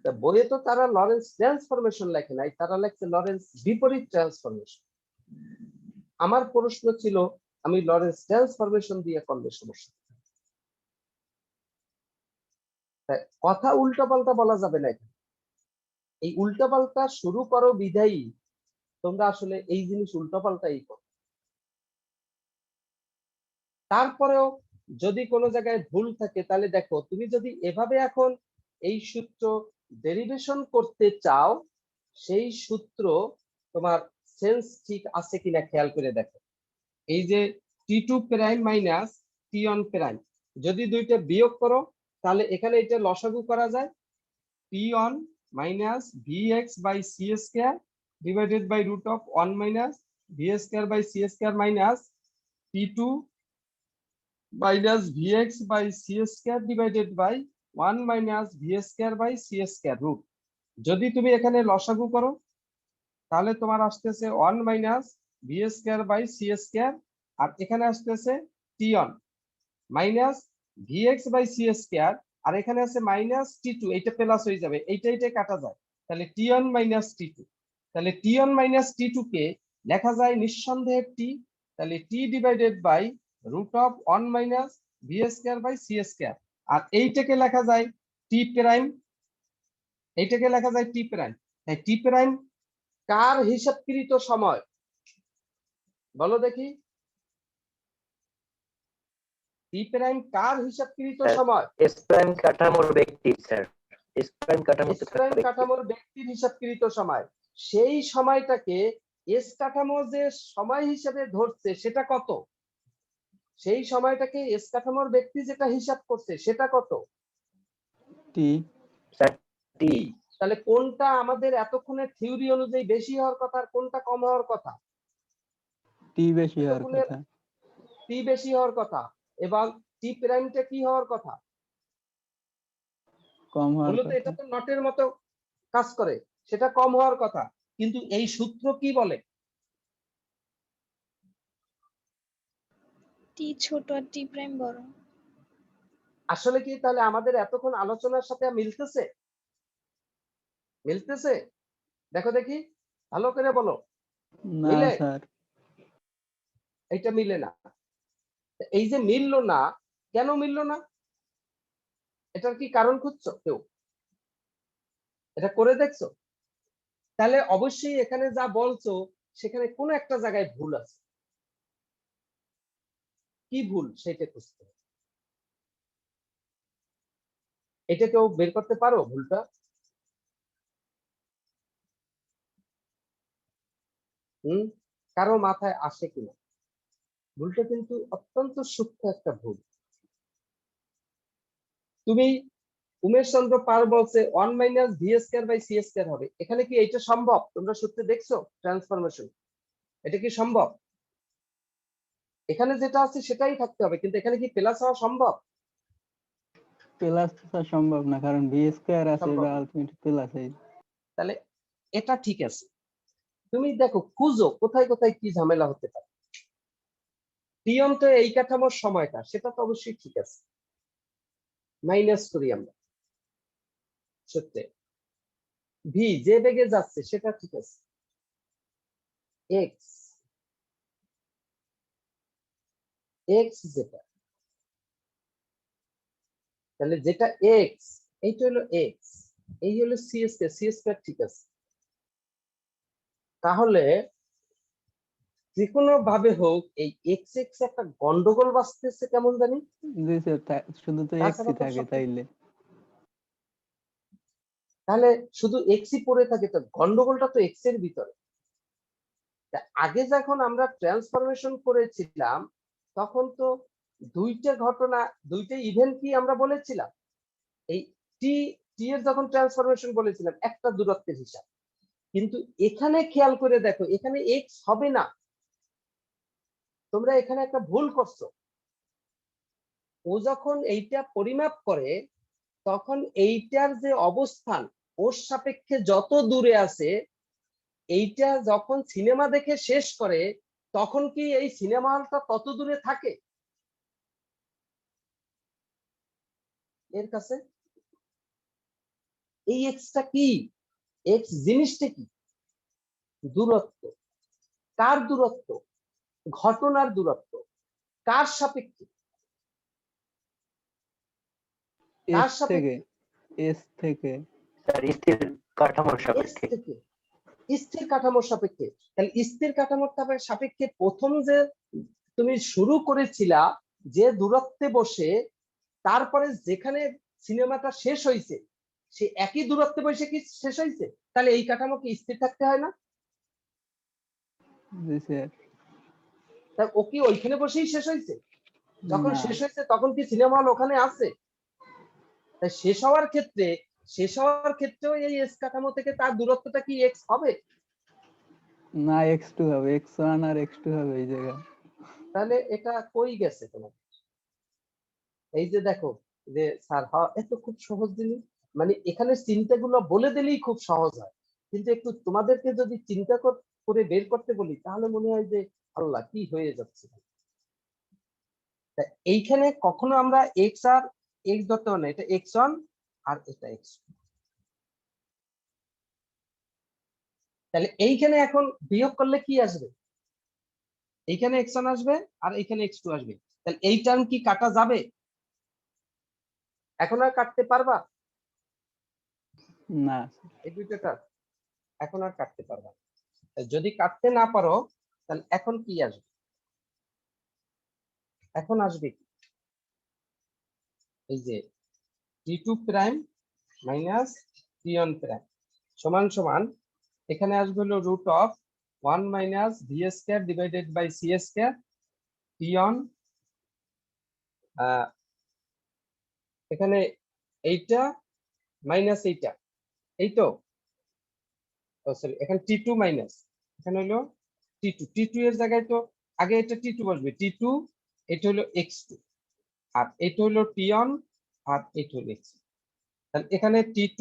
তা বইয়ে তো তারা লরেন্স ট্রান্সফরমেশন লেখে নাই, তারা লেখছে লরেন্স বিপরীত ট্রান্সফরমেশন। আমার প্রশ্ন ছিল, আমি লরেন্স ট্রান্সফরমেশন দিয়ে করলে সমস্যা, কথা উল্টাপাল্টা বলা যাবে না। এই উল্টাপাল্টা শুরু করো বিধায়ী তোমরা আসলে এই জিনিস উল্টাপাল্টাই করো। তারপরেও যদি কোনো জায়গায় ভুল থাকে, তাহলে দেখো তুমি যদি এভাবে এখন এই সূত্র ডেরিভেশন করতে চাও, সেই সূত্র তোমার সেন্স ঠিক আছে কিনা খেয়াল করে দেখো। এই যে T two prime minus T one prime, যদি দুইটা বিয়োগ করো তাহলে এখানে এটা লসাগু করা যায়, T one minus V X by C square divided by root of 1 minus V square by C square minus T two minus V X by C square divided by 1 minus V square by C square root. যদি তুমি এখানে লসাগু করো তাহলে তোমার আসতেছে 1 minus V square by C square, আর এখানে আসতেছে টি1 minus V X by C square, আর এখানে আছে মাইনাস টি2, এইটা প্লাস হয়ে যাবে, এইটা কাটা যায়, তাহলে টি1 মাইনাস টি2। তাহলে টি1 মাইনাস টি2 কে লেখা যায় নিঃসন্দেহে টি, তাহলে T divided by root of 1 minus V square by C square, আর এইটাকে লেখা যায় টি প্রাইম, এইটাকে লেখা যায় টি প্রাইম। তাই টি প্রাইম কার হিসাবকৃত সময় বলো দেখি, টি প্রাইম কার হিসাবকৃত স্যার, সময়? এস প্রাইম কাঠামোর ব্যক্তি স্যার, এস প্রাইম কাঠামোতে এস থাকা প্রাইম ব্যক্তি। কাঠামোর ব্যক্তির হিসাবকৃত সময়। সেই সময়টাকে এস কাঠামো যে সময় হিসেবে ধরছে সেটা কত? সেই সময়টাকে এস কাঠামোর ব্যক্তি যেটা হিসাব করছে সেটা কত? টি। Sir T. টি। তাহলে কোনটা আমাদের এতক্ষণের থিওরি অনুযায়ী বেশি হওয়ার কথা আর কোনটা কম হওয়ার কথা? টি বেশি হওয়ার এতক্ষণের কথা। টি বেশি হওয়ার কথা, এবং টি প্রাইমটা কি হওয়ার কথা? কম হওয়ার মূলত কথা। এটা তো নটের মতো কাজ করে, সেটা কম হওয়ার কথা, কিন্তু এই সূত্র কি বলে? টি ছোট আর টি প্রাইম বড়। আসলে কি তাহলে আমাদের এতক্ষণ আলোচনার সাথে মিলতেছে? মিলতেছে? দেখো দেখি, ভালো করে বলো। না মিলে? স্যার, এটা মিলে না। এই যে মিললো না, কেন মিললো না? এটার কি কারণ খুঁজছো কেউ? এটা করে দেখছো? তাহলে অবশ্যই এখানে যা বলছো সেখানে কোনো একটা জায়গায় ভুল আছে। কি ভুল সেটা খুঁজতে হবে। এটা কেউ বের করতে পারো ভুলটা? কারো মাথায় আসে কিনা? ভুলটা কিন্তু অত্যন্ত সূক্ষ্ম একটা ভুল। তুমি উমেশ চন্দ্র পাল বলছে 1 minus V square by C square হবে, এখানে কি এটা সম্ভব? তোমরা সূত্রে দেখছো ট্রান্সফরমেশন, এটা কি সম্ভব? এখানে যেটা আছে সেটাই থাকতে হবে, কিন্তু এখানে কি প্লাস হওয়া সম্ভব? প্লাস স্যার সম্ভব না, কারণ বি স্কয়ার আছে, সম্ভব এটা না। আলটিমেটলি প্লাস এই। তাহলে এটা ঠিক আছে, তুমি দেখো খুঁজো কোথায় কোথায় কি ঝামেলা হতে পারে। টি1 তো এই কাঠামোর সময়টা, সেটা তো অবশ্যই ঠিক আছে, মাইনাস করি আমরা সত্যি। ভি যে বেগে যাচ্ছে সেটা ঠিক আছে, এক্স এক্স যেটা, তাহলে যেটা এক্স, এইটা হলো এক্স, এই হলো সি স্কয়ার, সি স্কয়ার ঠিক আছে। তাহলে যে কোনো ভাবে হোক এই এক্স এক্স একটা গন্ডগোল বাঁচতেছে কেমন জানি। জি স্যার, শুধু তো তাছাড়া এক্সই তো থাকে সব ঠিক। তাইলে। তাহলে শুধু এক্সই পড়ে থাকে, তো গন্ডগোলটা তো এক্স এর ভিতরে। তা আগে যখন আমরা ট্রান্সফরমেশন করেছিলাম তখন তো দুইটা ঘটনা, দুইটা ইভেন্ট কি আমরা বলেছিলাম? এই টি টি এর যখন ট্রান্সফরমেশন বলেছিলাম একটা দূরত্বের হিসাব, কিন্তু এখানে খেয়াল করে দেখো এখানে এক্স হবে না, তোমরা এখানে একটা ভুল করছো। ও যখন এইটা পরিমাপ করে তখন এইটার যে অবস্থান ওর সাপেক্ষে যত দূরে আছে, এইটা যখন সিনেমা দেখে শেষ করে তখন কি এই সিনেমা হলটা তত দূরে থাকে এর কাছে? এই এক্সটা কি, এক্স জিনিসটা কি? দূরত্ব। কার দূরত্ব? ঘটনার দূরত্ব। কার সাপেক্ষে? কার এস থেকে, সাপেক্ষে? এস থেকে। স্যার স্থির কাঠামোর এস সাপেক্ষে। থেকে, স্থির কাঠামোর সাপেক্ষে। তাহলে স্থির কাঠামোর সাপেক্ষে প্রথম যে তুমি শুরু করেছিলা যে দূরত্বে বসে, তারপরে যেখানে সিনেমাটা শেষ হয়েছে সে একই দূরত্বে বসে কি শেষ হয়েছে? তাহলে এই কাঠামো কি স্থির থাকতে হয় না? জি স্যার। তা ও কি ওইখানে বসেই শেষ হয়েছে? যখন না শেষ হয়েছে তখন কি সিনেমা হল ওখানে আছে? তাই শেষ হওয়ার ক্ষেত্রেও এই এস কাঠামো থেকে তার দূরত্বটা কি এক্স হবে? না, x2 হবে, x1 আর x2 হবে এই জায়গায়। তাহলে এটা কই গেছে তোমার? এই যে দেখো যে স্যার এত খুব সহজ জিনিস, মানে এখানে চিন্তাগুলো বলে দিলেই খুব সহজ হয়, কিন্তু একটু তোমাদেরকে যদি চিন্তা করে বের করতে বলি তাহলে মনে হয় যে আল্লাহ কি হয়ে যাচ্ছে। তা এইখানে কখনো আমরা এক্স আর এক্স ধরতে পারি না, এটা x1 আর এটা x2। তাহলে এইখানে এখন বিয়োগ করলে কি আসবে? এইখানে x1 আসবে আর এইখানে x2 আসবে। তাহলে এই টার্ম কি কাটা যাবে? এখন আর কাটতে পারবা? না এই দুইটা টার্ম এখন আর কাটতে পারবা না। যদি কাটতে না পারো তাহলে এখন কি আসবে? এখন আসবে কি? এই যে t2 prime minus t1 prime সমান সমান এখানে আসবে হলো root of 1 minus V square divided by C square t1 এখানে এইটা মাইনাস এইটা, এই তো সরি এখানে t2 মাইনাস এখানে হলো t2 এর জায়গায় তো আগে এটা t2 বসবে, t2 এটা হলো x2 আর এটা হলো t1 আর এটা হলো x2। তাহলে এখানে t2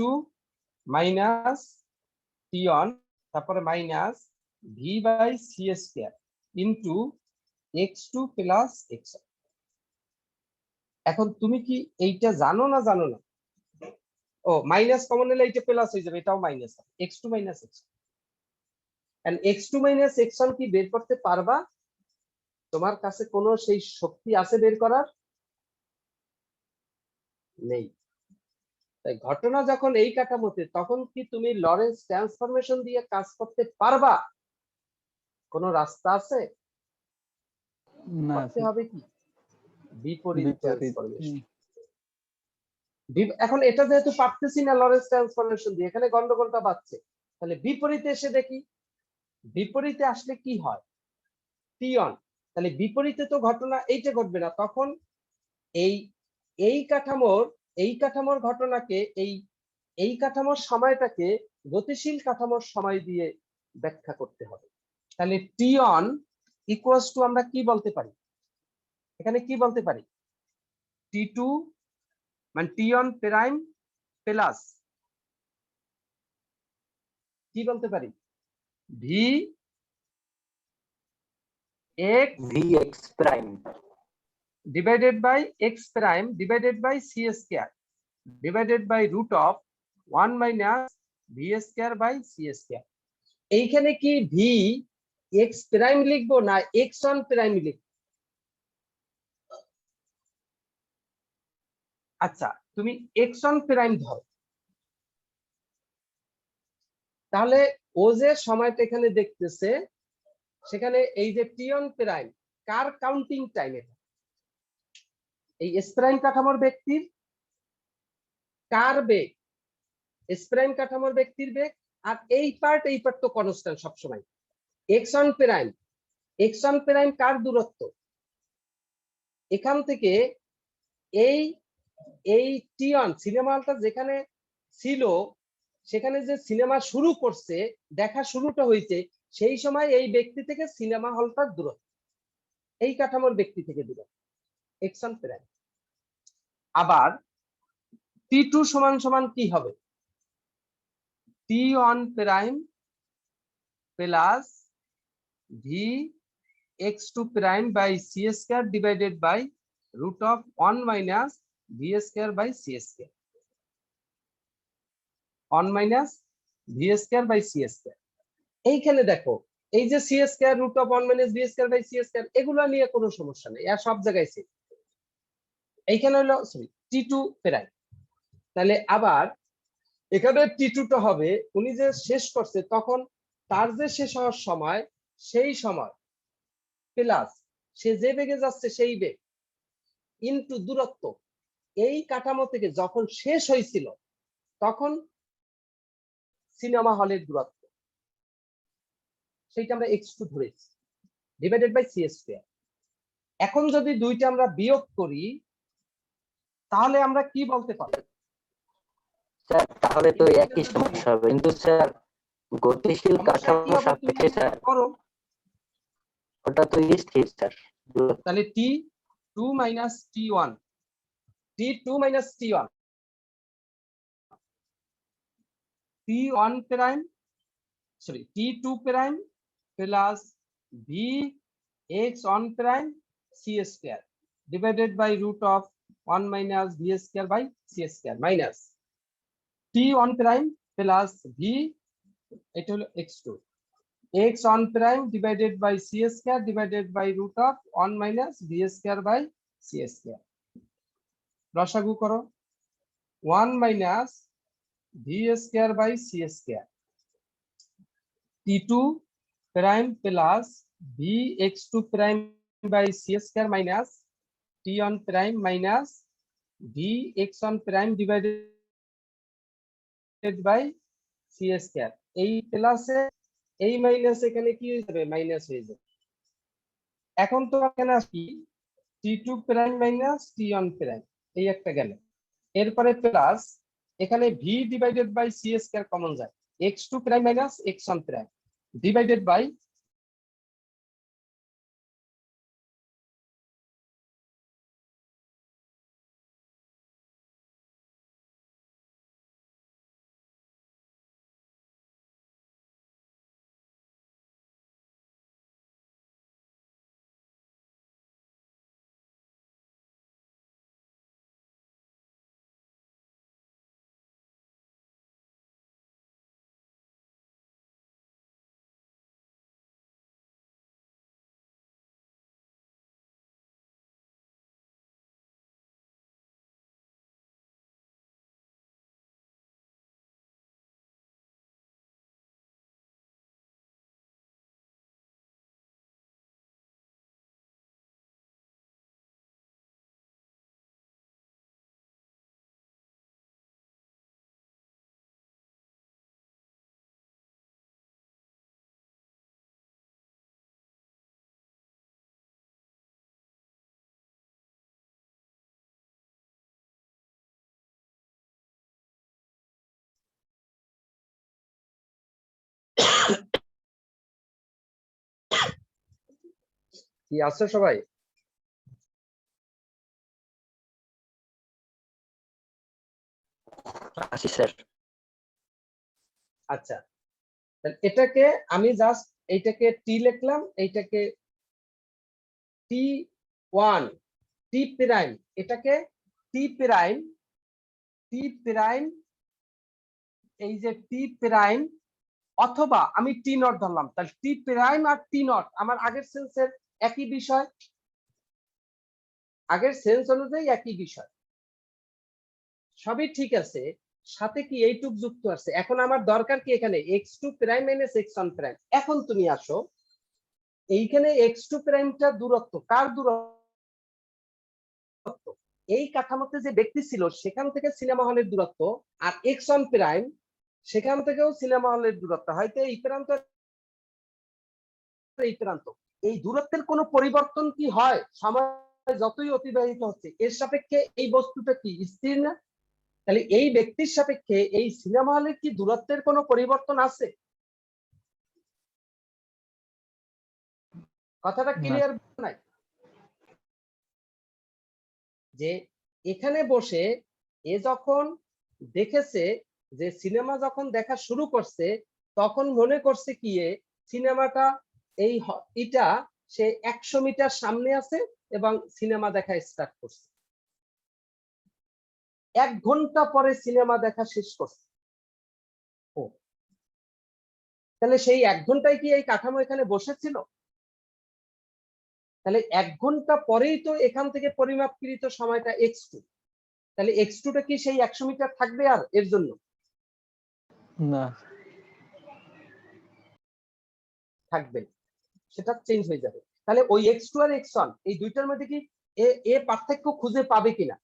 মাইনাস t1 তারপরে minus V by C square into x2 plus x1। এখন তুমি কি এইটা জানো না জানো না? ও মাইনাস কমন নিলে এইটা প্লাস হয়ে যাবে, এটাও মাইনাস হবে, x2 minus x1। And x2 minus x1 কি বের করতে পারবা? তোমার কাছে কোনো সেই শক্তি আছে বের করার? নেই। তাই ঘটনা যখন এই কাঠামোতে তখন কি তুমি লরেন্স ট্রান্সফরমেশন দিয়ে কাজ করতে পারবা? কোনো রাস্তা আছে? না করতে হবে কি বিপরীত বিপরীত ট্রান্সফরমেশন। এখন এটা যেহেতু পারতেছি না লরেন্স ট্রান্সফরমেশন দিয়ে, এখানে গন্ডগোলটা বাড়ছে। তাহলে বিপরীতে এসে দেখি, বিপরীতে আসলে কি হয়? t1, তাহলে বিপরীতে তো ঘটনা এইটা ঘটবে না, তখন এই এই কাঠামোর ঘটনাকে এই কাঠামোর সময়টাকে গতিশীল কাঠামোর সময় দিয়ে ব্যাখ্যা করতে হবে। তাহলে t1 ইকুয়ালস টু আমরা কি বলতে পারি? এখানে কি বলতে পারি? t2 মানে t1 প্রাইম প্লাস কি বলতে পারি? V x vx prime divided by x prime divided by c square divided by root of 1 minus v square by c square। এইখানে কি v x প্রাইম লিখবো না x1 প্রাইম লিখবো? আচ্ছা তুমি x1 প্রাইম ধরো, তাহলে ও যে সময়টা এখানে দেখতেছে সেখানে এই যে t1 প্রাইম কার কাউন্টিং টাইম? এটা এই s প্রাইম কাঠামোর ব্যক্তির কার বেগ? s প্রাইম কাঠামোর ব্যক্তির বেগ। আর এই পার্ট তো কনস্ট্যান্ট সব সময়। x1 প্রাইম কার দূরত্ব? এখান থেকে এই এই t1 সিনেমা হলটা যেখানে ছিল সেখানে যে সিনেমা শুরু করছে, দেখা শুরুটা হয়েছে সেই সময় এই ব্যক্তি থেকে সিনেমা হলটার দূরত্ব, এই কাঠামোর ব্যক্তি থেকে দূরত্ব x1 প্রাইম। আবার t2 সমান সমান কি হবে? t1 prime plus V x2 prime by c square divided by root of 1 minus V square by c square, 1 minus V square by c square. এইখানে দেখো এই যে c square root of 1 minus V square by c square, এগুলো নিয়ে কোনো সমস্যা নেই, আর সব জায়গায় সেম। এইখানে হলো সরি t2 প্রাইম। তাহলে আবার এখানে t2 টা হবে উনি যে শেষ করছে তখন তার যে শেষ হওয়ার সময় সেই সময় প্লাস সে যে বেগে যাচ্ছে সেই বেগ ইনটু দূরত্ব এই কাঠামো থেকে যখন শেষ হয়েছিল তখন সিনেমা হলের দূরত্ব, সেইটা আমরা x2 ধরেছি ডিভাইডেড বাই c স্কয়ার। এখন যদি দুইটা আমরা বিয়োগ করি তাহলে আমরা কি বলতে পারি? স্যার তাহলে তো একই সমস্যা হবে, কিন্তু স্যার গতিশীল সমস্যা কি কাঠামো হবে তুমি সাপেক্ষে স্যার করো। ওটা তো স্থির স্যার। তাহলে t2 minus t1 t2 minus t1 t1 prime sorry t2 prime plus V X on prime C square divided by root of 1 minus V square by C square minus T on prime plus V, এটা হলো x2 x on prime divided by c square divided by root of 1 minus v square by c square. রসাগু করো 1 minus v square by c square t2 prime plus v x2 prime by c square minus t on prime minus v x on prime divided by c square. এই প্লাসে এই minus এখানে কি হয়ে যাবে, minus হয়ে যাবে। এখন তো এখানে আসি t2 prime minus t1 prime, এই একটা গেল। এরপরে প্লাস এখানে v divided by c square common যায়, x2 prime minus x1 prime divided by কি আছে সবাই? আসি স্যার। আচ্ছা, তাহলে এটাকে আমি জাস্ট এইটাকে টি লিখলাম, এইটাকে t1 টি প্রাইম, এটাকে টি প্রাইম এই যে টি প্রাইম অথবা আমি টি নট ধরলাম, তাহলে টি প্রাইম আর টি নট আমার আগের সেন্সের একই বিষয়, আগের সেন্স অনুযায়ী একই বিষয়, সবই ঠিক আছে। সাথে কি এইটুক যুক্ত আছে। এখন আমার দরকার কি এখানে x2 prime minus x1 prime. এখন তুমি আসো এইখানে x2 প্রাইমটা দূরত্ব, কার দূরত্ব? এই কাঠামোতে যে ব্যক্তি ছিল সেখান থেকে সিনেমা হলের দূরত্ব, আর x1 প্রাইম সেখান থেকেও সিনেমা হলের দূরত্ব, হয়তো এই প্রান্ত এই প্রান্ত। এই দূরত্বের কোনো পরিবর্তন কি হয়? সময় যতই অতিবাহিত হচ্ছে এর সাপেক্ষে এই বস্তুটা কি স্থির না? তাহলে এই ব্যক্তির সাপেক্ষে এই সিনেমা হলের কি দূরত্বের কোনো পরিবর্তন আছে? কথাটা ক্লিয়ার নাই? যে এখানে বসে এ যখন দেখেছে যে সিনেমা যখন দেখা শুরু করছে তখন মনে করছে কি সিনেমাটা এই এটা সে 100 মিটার সামনে আছে এবং সিনেমা দেখা স্টার্ট করছে। 1 ঘন্টা পরে সিনেমা দেখা শেষ করছে। ও তাহলে সেই 1 ঘন্টায় কি এই কাঠামো এখানে বসেছিল? তাহলে 1 ঘন্টা পরেই তো এখান থেকে পরিমাপকৃত সময়টা x2, তাহলে x2টা কি সেই 100 মিটার থাকবে আর এর জন্য? না, থাকবে, সেটা চেঞ্জ হয়ে যাবে। তাহলে ওই x2 আর x1 এই দুইটার মধ্যে কি এ পার্থক্য খুঁজে পাবে কিনা?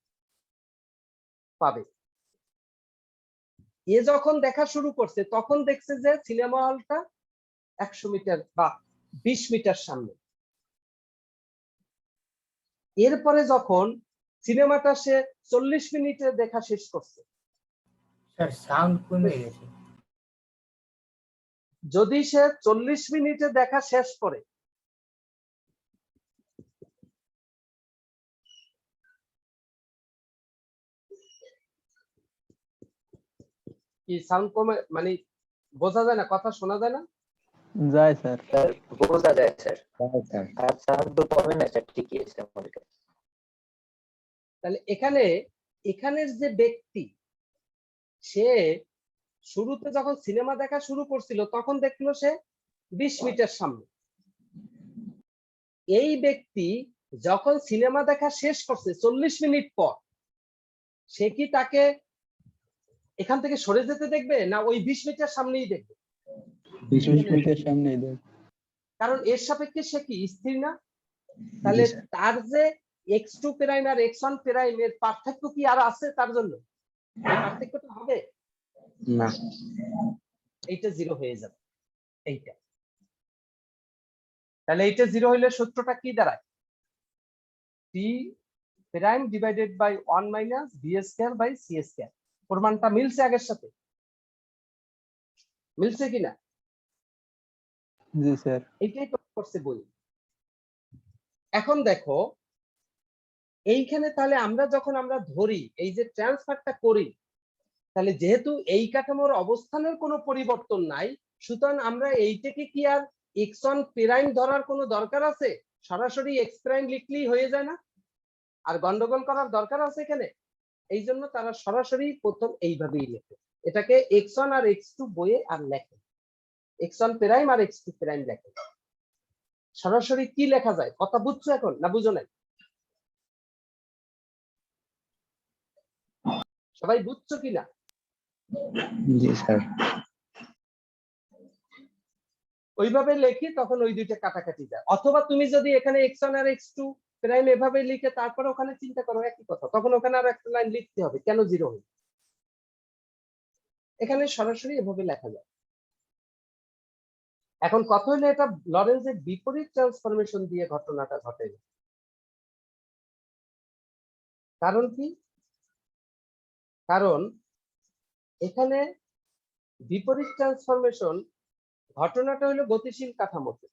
পাবে। এ যখন দেখা শুরু করছে তখন দেখছে যে সিনেমা হলটা 100 মিটার বা 20 মিটার সামনে। এরপরে যখন সিনেমাটা সে 40 মিনিটে দেখা শেষ করছে, স্যার সাউন্ড কমে গেছে। যদি সে 40 মিনিটে দেখা শেষ করে কি সাউন্ড কমে, মানে বোঝা যায় না, কথা শোনা যায় না? যায় স্যার। স্যার বোঝা যায় স্যার। স্যার আর স্যার তো পাবে না স্যার, ঠিকই আছে আমাদের কাছে। তাহলে এখানের যে ব্যক্তি, সে শুরুতে যখন সিনেমা দেখা শুরু করছিল তখন দেখলো সে 20 মিটার সামনে। এই ব্যক্তি যখন সিনেমা দেখা শেষ করছে 40 মিনিট পর, সে কি তাকে এখান থেকে সরে যেতে দেখবে না ওই 20 মিটার সামনেই দেখবে? 20 মিনিটের সামনেই দেখ। কারণ এর সাপেক্ষে সে কি স্থির না? তাহলে তার যে x2 প্রাইম আর x1 প্রাইম এর পার্থক্য কি আর আছে তার জন্য? পার্থক্যটা হবে না, এইটা 0 হয়ে যাবে। এইটা তাহলে এইটা 0 হইলে সূত্রটা কি দাঁড়ায়? t prime divided by 1 minus b square by c square. প্রমাণটা মিলছে আগের সাথে? মিলছে কিনা? জি স্যার। এইটাই তো করছে বই। এখন দেখো এইখানে তাহলে আমরা যখন আমরা ধরি এই যে ট্রান্সফারটা করি, তাহলে যেহেতু এই কাঠামোর অবস্থানের কোনো পরিবর্তন নাই, সুতরাং আমরা এইটাকে কি আর x1 প্রাইম ধরার কোনো দরকার আছে? সরাসরি x প্রাইম লিখলেই হয়ে যায় না? আর গন্ডগোল করার দরকার আছে এখানে? এই জন্য তারা সরাসরি প্রথম এইভাবেই লেখে, এটাকে x1 আর x2 বইয়ে আর লেখে, x1 প্রাইম আর x2 প্রাইম লেখে। সরাসরি কি লেখা যায়? কথা বুঝছো এখন না বুঝো নাই? সবাই বুঝছো কিনা? জি স্যার। ওইভাবে লিখি তখন ওই দুইটা কাটাকাটি যায়। অথবা তুমি যদি এখানে x1 আর x2 প্রাইম এভাবে লিখে তারপর ওখানে চিন্তা করো একই কথা, তখন ওখানে আর একটা লাইন লিখতে হবে কেন 0 হলো। এখানে সরাসরি এভাবে লেখা যায়। এখন কথা হলো এটা লরেন্সের বিপরীত ট্রান্সফরমেশন দিয়ে ঘটনাটা ঘটে। কারণ কি? কারণ এখানে বিপরীত ট্রান্সফরমেশন ঘটনাটা হলো গতিশীল কাঠামোতে।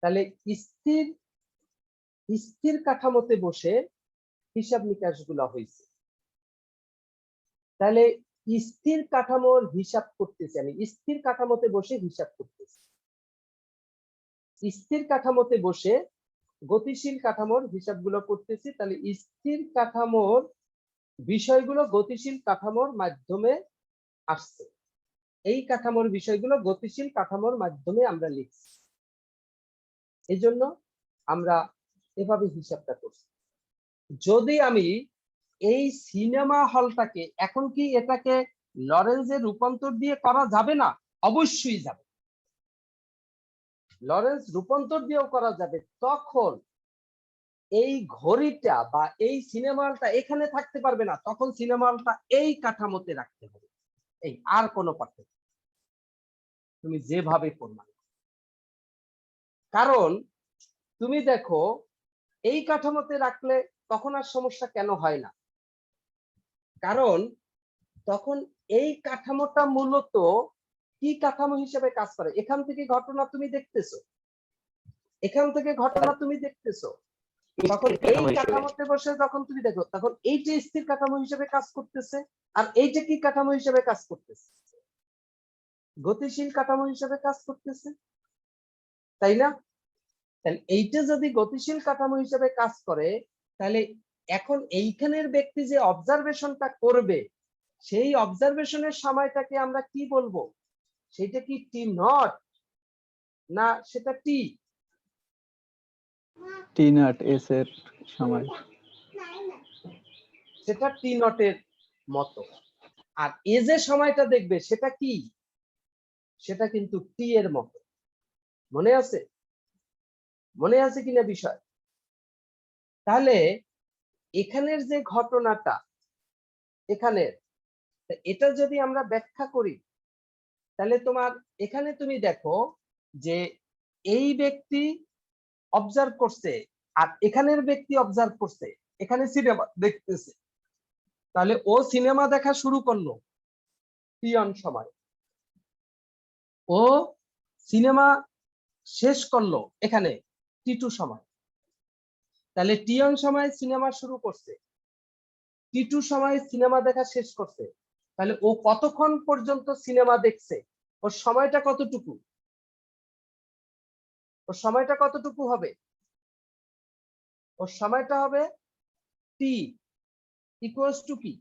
তাহলে স্থির কাঠামোতে বসে হিসাব নিকাশ গুলা হয়েছে। তাহলে স্থির কাঠামোর হিসাব করতেছি আমি, স্থির কাঠামোতে বসে হিসাব করতেছি। স্থির কাঠামোতে বসে গতিশীল কাঠামোর হিসাবগুলো করতেছি। তাহলে স্থির কাঠামোর বিষয়গুলো গতিশীল কাঠামোর মাধ্যমে আসছে, এই কাঠামোর বিষয়গুলো গতিশীল কাঠামোর মাধ্যমে আমরা লিখছি, এই জন্য আমরা এভাবে হিসাবটা করছি। যদি আমি এই সিনেমা হলটাকে এখন কি এটাকে লরেন্সের রূপান্তর দিয়ে করা যাবে না? অবশ্যই যাবে, লরেন্স রূপান্তর দিয়েও করা যাবে। তখন এই ঘড়িটা বা এই সিনেমা হলটা এখানে থাকতে পারবে না, তখন সিনেমা হলটা এই কাঠামোতে রাখতে হবে। এই আর কোনো পার্থক্য তুমি যেভাবে প্রমাণ, কারণ তুমি দেখো এই কাঠামোতে রাখলে তখন আর সমস্যা কেন হয় না? কারণ তখন এই কাঠামোটা মূলত কি কাঠামো হিসেবে কাজ করে? এখান থেকে ঘটনা তুমি দেখতেছো, এখান থেকে ঘটনা তুমি দেখতেছো, তখন এই কাঠামোতে বসে যখন তুমি দেখো তখন এইটা স্থির কাঠামো হিসেবে কাজ করতেছে, আর এইটা কি কাঠামো হিসেবে কাজ করতেছে? গতিশীল কাঠামো হিসেবে কাজ করতেছে, তাই না? তাহলে এইটা যদি গতিশীল কাঠামো হিসেবে কাজ করে, তাহলে এখন এইখানের ব্যক্তি যে অবজারভেশনটা করবে, সেই অবজারভেশনের সময়টাকে আমরা কি বলবো? সেটা কি টি নট না সেটা টি? টি নট এস এর সময়। সেটা টি নটের মতো। আর এ যে সময়টা দেখবে সেটা কি? সেটা কিন্তু টি এর মতো। মনে আছে? মনে আছে কিনা বিষয়? তাহলে এখানের যে ঘটনাটা এখানের, এটা যদি আমরা ব্যাখ্যা করি, তাহলে তোমার এখানে তুমি দেখো যে এই ব্যক্তি অবজার্ভ করছে আর এখানের ব্যক্তি অবজার্ভ করছে, এখানে সিনেমা দেখতেছে। তাহলে ও সিনেমা দেখা শুরু করলো টি অন সময়, ও সিনেমা শেষ করলো এখানে টি2 সময়। তাহলে টি অন সময় সিনেমা শুরু করছে, টি2 সময় সিনেমা দেখা শেষ করছে। তাহলে ও কতক্ষণ পর্যন্ত সিনেমা দেখছে? ওর সময়টা কতটুকু? ওর সময়টা কতটুকু হবে? ওর সময়টা হবে টি ইকুয়ালস টু কি?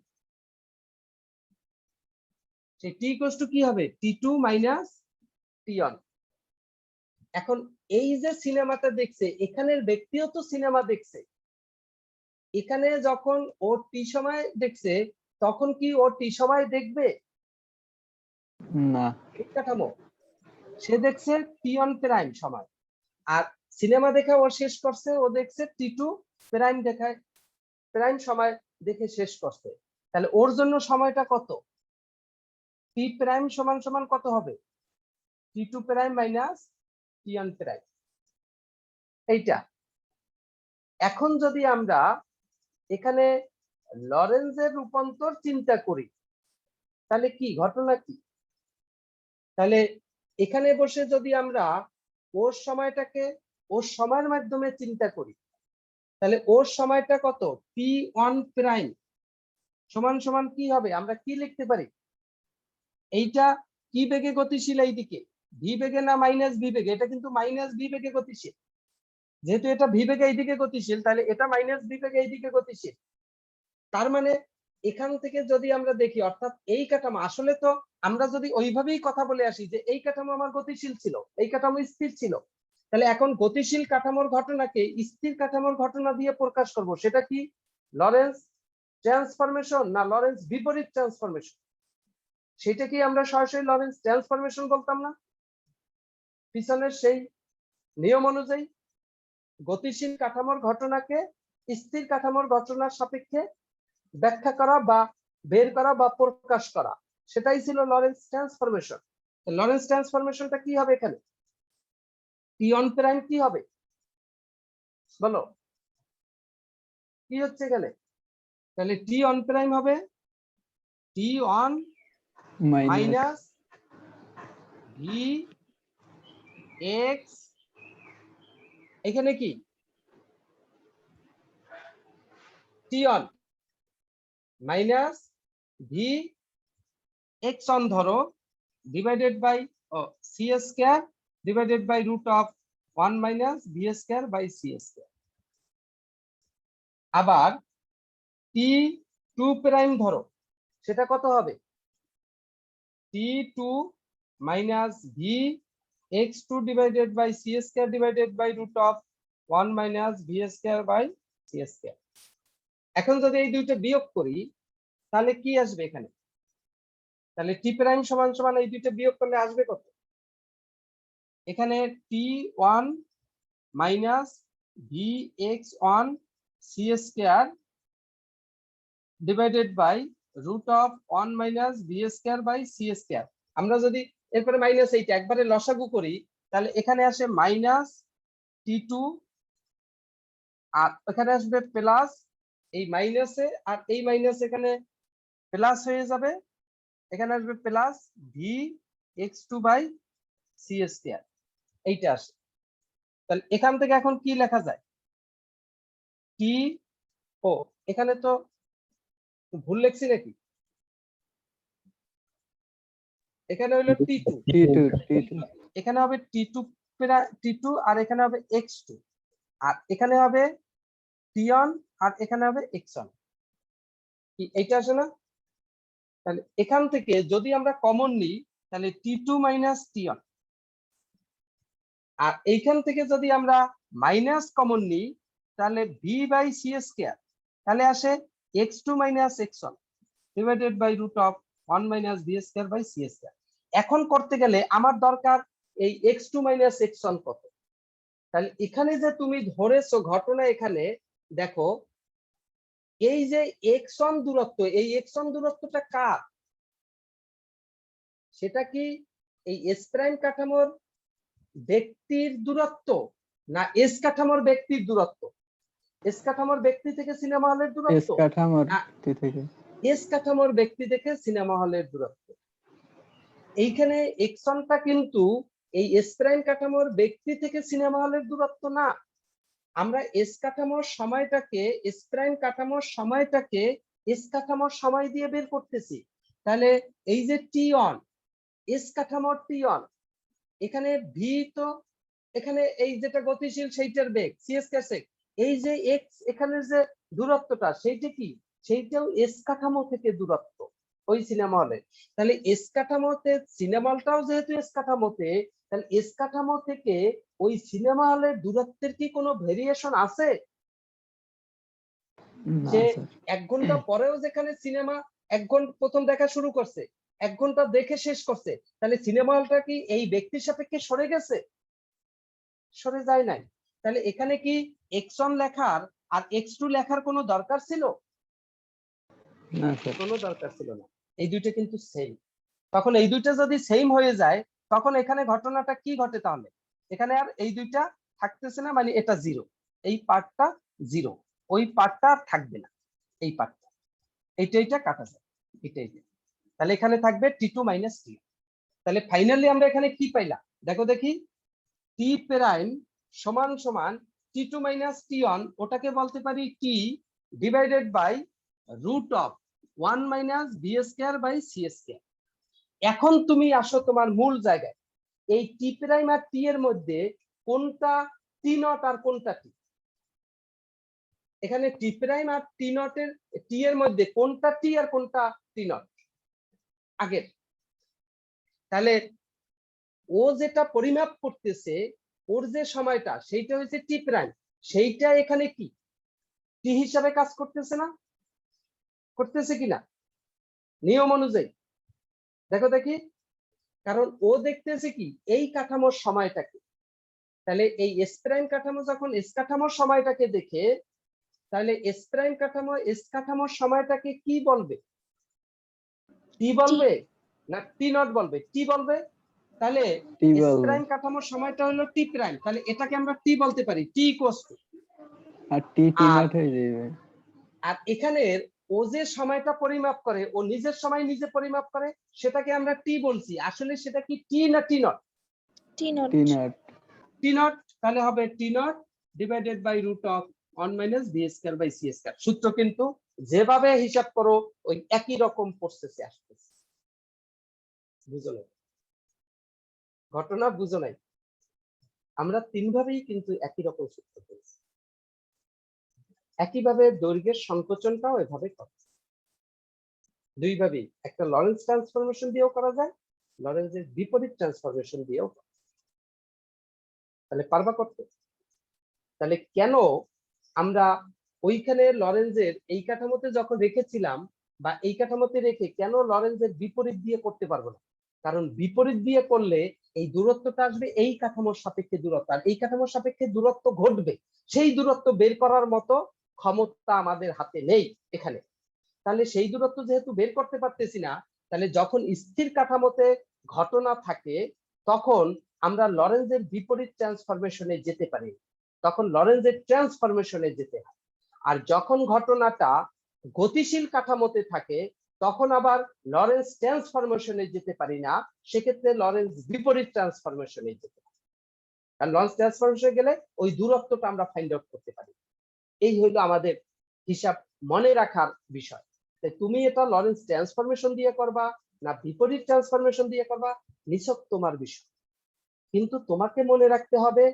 সেই টি ইকুয়ালস টু কি হবে? টি2 মাইনাস টি1। এখন এই যে সিনেমাটা দেখছে, এখানের ব্যক্তিও তো সিনেমা দেখছে। এখানে যখন ও টি সময় দেখছে, তখন কি ও টি সময় দেখবে? না। এই কাঠামো সে দেখছে টি1 প্রাইম সময়, আর সিনেমা দেখা ও শেষ করছে, ও দেখছে টি2 প্রাইম দেখায় প্রাইম সময় দেখে শেষ করছে। তাহলে ওর জন্য সময়টা কত? টি প্রাইম সমান সমান কত হবে? টি2 প্রাইম মাইনাস টি1 প্রাইম। এইটা এখন যদি আমরা এখানে লরেন্জের রূপান্তর চিন্তা করি, তাহলে কি ঘটনা কি? তাহলে এখানে বসে যদি আমরা ওর সময়টাকে ওর সময়ের মাধ্যমে চিন্তা করি, তাহলে ওর সময়টা কত? টি1 প্রাইম সমান সমান কি হবে? আমরা কি লিখতে পারি? এইটা কি বেগে গতিশীল? এইদিকে ভি বেগে না মাইনাস ভি বেগে? এটা কিন্তু মাইনাস ভি বেগে গতিশীল। যেহেতু এটা ভি বেগে এইদিকে গতিশীল, তাহলে এটা মাইনাস ভি বেগে এইদিকে গতিশীল। তার মানে এখান থেকে যদি আমরা দেখি, অর্থাৎ এই কাঠামো আসলে তো আমরা যদি ওইভাবেই কথা বলে আসি যে এই কাঠামো আমার গতিশীল ছিল, এই কাঠামো স্থির ছিল, তাহলে এখন গতিশীল কাঠামোর ঘটনাকে স্থির কাঠামোর ঘটনা দিয়ে প্রকাশ করব। সেটা কি? লরেন্স ট্রান্সফরমেশন না লরেন্স বিপরীত ট্রান্সফরমেশন? সেটা কি আমরা সরাসরি লরেন্স ট্রান্সফরমেশন বলতাম না? পিছনের সেই নিয়ম অনুযায়ী গতিশীল কাঠামোর ঘটনাকে স্থির কাঠামোর ঘটনার সাপেক্ষে ব্যাখ্যা করা বা বের করা বা প্রকাশ করা, সেটাই ছিল লরেন্স ট্রান্সফরমেশন। লরেন্স ট্রান্সফরমেশনটা কি হবে এখানে? টি1 প্রাইম কি হবে বলো? কি হচ্ছে এখানে? তাহলে টি1 প্রাইম হবে টি1 মাইনাস ভি এক্স, এখানে কি টি1 মাইনাস ভি এক্স অন ধরো divided by C square divided by root of 1 minus V square by C square. আবার টি2 প্রাইম ধরো, সেটা কত হবে? টি2 minus V x2 divided by C square divided by root of 1 minus V square by C square. এখন যদি এই দুইটা বিয়োগ করি, তাহলে কি আসবে এখানে? তাহলে টি প্রাইম সমান সমান এই দুইটা বিয়োগ করলে আসবে কত? এখানে টি1 minus V X on C square divided by root of 1 minus V square by C square. আমরা যদি এরপরে মাইনাস এইটা একবারে লসাগু করি, তাহলে এখানে আসে মাইনাস টি2, আর এখানে আসবে প্লাস এই মাইনাসে, আর এই মাইনাস এখানে প্লাস হয়ে যাবে, এখানে আসবে plus V x2 by C square. এইটা আসে। তাহলে এখান থেকে এখন কি লেখা যায়? টি ও এখানে তো ভুল লিখছি নাকি? এখানে হলো টি2, এখানে হবে টি2 আর এখানে হবে x2, আর এখানে হবে টি1 আর এখানে হবে x1। কি এইটা আসে না? তাহলে এখান থেকে যদি আমরা কমন নিই, তাহলে টি2 মাইনাস টি1, আর এইখান থেকে যদি আমরা মাইনাস কমন নিই, তাহলে ভি বাই সি স্কয়ার, তাহলে আসে x2 minus x1 divided by root of 1 minus V square by C square. এখন করতে গেলে আমার দরকার এই x2 মাইনাস x1 কত। তাহলে এখানে যে তুমি ধরেছো ঘটনা, এখানে দেখো এই যে x1 দূরত্ব, এই x1 দূরত্বটা কার? সেটা কি এই এস প্রাইম কাঠামোর ব্যক্তির দূরত্ব না এস কাঠামোর ব্যক্তির দূরত্ব? এস কাঠামোর ব্যক্তি থেকে সিনেমা হলের দূরত্ব, এস কাঠামোর ব্যক্তি থেকে সিনেমা হলের দূরত্ব। এইখানে x1টা কিন্তু এই এস প্রাইম কাঠামোর ব্যক্তি থেকে সিনেমা হলের দূরত্ব না। আমরা এস কাঠামোর সময়টাকে এস প্রাইম কাঠামোর সময়টাকে এস কাঠামোর সময় দিয়ে বের করতেছি। তাহলে এই যে টি1, এস কাঠামো টি1, এখানে ভি তো এখানে এই যেটা গতিশীল সেইটার বেগ সিএস স্কয়ার, এই যে এক্স এখানের যে দূরত্বটা সেইটা কি, সেইটাও এস কাঠামো থেকে দূরত্ব ওই সিনেমা হলে। তাহলে এস কাঠামোতে সিনেমা হলটাও যেহেতু এস কাঠামোতে, তাহলে এস কাঠামো থেকে ওই সিনেমা হলের দূরত্বের কি কোনো ভেরিয়েশন আছে? না যে স্যার 1 ঘন্টা পরেও যেখানে সিনেমা 1 ঘন্টা প্রথম দেখা শুরু করছে, 1 ঘন্টা দেখে শেষ করছে, তাহলে সিনেমা হলটা কি এই ব্যক্তির সাপেক্ষে সরে গেছে? সরে যায় নাই। তাহলে এখানে কি x1 লেখার আর x2 লেখার কোনো দরকার ছিল? না স্যার কোনো দরকার ছিল না। এই দুইটা কিন্তু সেম। তখন এই দুইটা যদি সেম হয়ে যায়, তখন এখানে ঘটনাটা কি ঘটে তাহলে? এখানে আর এই দুইটা থাকতেছে না, মানে এটা জিরো, এই পার্টটা জিরো, ওই পার্টটা আর থাকবে না, এই পার্টটা এইটা কাটা যায়, এটা। তাহলে এখানে থাকবে টি2 মাইনাস টি। তাহলে ফাইনালি আমরা এখানে কি পাইলাম দেখো দেখি, টি প্রাইম সমান সমান টি2 মাইনাস টি1, ওটাকে বলতে পারি T divided by root of 1 minus V square by C square. এখন তুমি আসো তোমার মূল জায়গায়, এই টি প্রাইম আর টি এর মধ্যে কোনটা টি নট আর কোনটা টি? এখানে টি প্রাইম আর টি নটের টি এর মধ্যে কোনটা টি আর কোনটা টি নট আগের? তাহলে ও যেটা পরিমাপ করতেছে ওর যে সময়টা সেইটা হচ্ছে টি প্রাইম, সেইটা এখানে কি টি হিসাবে কাজ করতেছে না? করতেছে কিনা নিয়ম অনুযায়ী? দেখো দেখি, কারণ ও দেখতেছে কি এই কাঠামোর সময়টাকে। তাহলে এই এস প্রাইম কাঠামো যখন এস কাঠামোর সময়টাকে দেখে, তাহলে এস প্রাইম কাঠামো এস কাঠামোর সময়টাকে কি বলবে? টি বলবে না টি নট বলবে? টি বলবে। তাহলে টি এস বলবো প্রাইম কাঠামোর সময়টা হলো টি প্রাইম, তাহলে এটাকে আমরা টি বলতে পারি, টি ইকুয়ালস টু। আর টি টি আর নট হয়ে যাবে। আর এখানের ও যে সময়টা পরিমাপ করে, ও নিজের সময় নিজে পরিমাপ করে, সেটাকে আমরা টি বলছি, আসলে সেটা কি টি না T naught? T naught. T naught. T naught. তাহলে হবে T naught divided by root of 1 minus V square by C square. সূত্র কিন্তু যেভাবে হিসাব করো ওই একই রকম প্রসেসে আসতেছে। বুঝো নাই? ঘটনা বুঝো নাই? আমরা তিন ভাবেই কিন্তু একই রকম সূত্র পেয়েছি। একইভাবে দৈর্ঘ্যের সংকোচনটাও এভাবে করে, দুই ভাবেই, একটা লরেন্স ট্রান্সফরমেশন দিয়েও করা যায়, লরেন্সের বিপরীত ট্রান্সফরমেশন দিয়েও। তাহলে পারবা করতে? তাহলে কেন আমরা ওইখানে লরেন্সের এই কাঠামোতে যখন রেখেছিলাম বা এই কাঠামোতে রেখে কেন লরেন্সের বিপরীত দিয়ে করতে পারবো না? কারণ বিপরীত দিয়ে করলে এই দূরত্বটা আসবে এই কাঠামোর সাপেক্ষে দূরত্ব, আর এই কাঠামোর সাপেক্ষে দূরত্ব ঘটবে, সেই দূরত্ব বের করার মতো ক্ষমতা আমাদের হাতে নেই এখানে। তাহলে সেই দূরত্ব যেহেতু বের করতে পারতেছি না, তাহলে যখন স্থির কাঠামোতে ঘটনা থাকে তখন আমরা লরেন্সের বিপরীত ট্রান্সফরমেশনে যেতে পারি, তখন লরেন্সের ট্রান্সফরমেশনে যেতে হয়। আর যখন ঘটনাটা গতিশীল কাঠামোতে থাকে তখন আবার লরেন্স ট্রান্সফরমেশনে যেতে পারি না, সেক্ষেত্রে লরেন্স বিপরীত ট্রান্সফরমেশনে যেতে পারি। কারণ লরেন্স ট্রান্সফরমেশনে গেলে ওই দূরত্বটা আমরা ফাইন্ড আউট করতে পারি। এই হইলো আমাদের হিসাব মনে রাখার বিষয়। তুমি এটা লরেন্স ট্রান্সফরমেশন দিয়ে করবা না বিপরীত ট্রান্সফরমেশন দিয়ে করবা, নিছক তোমার বিষয়। কিন্তু তোমাকে মনে রাখতে হবে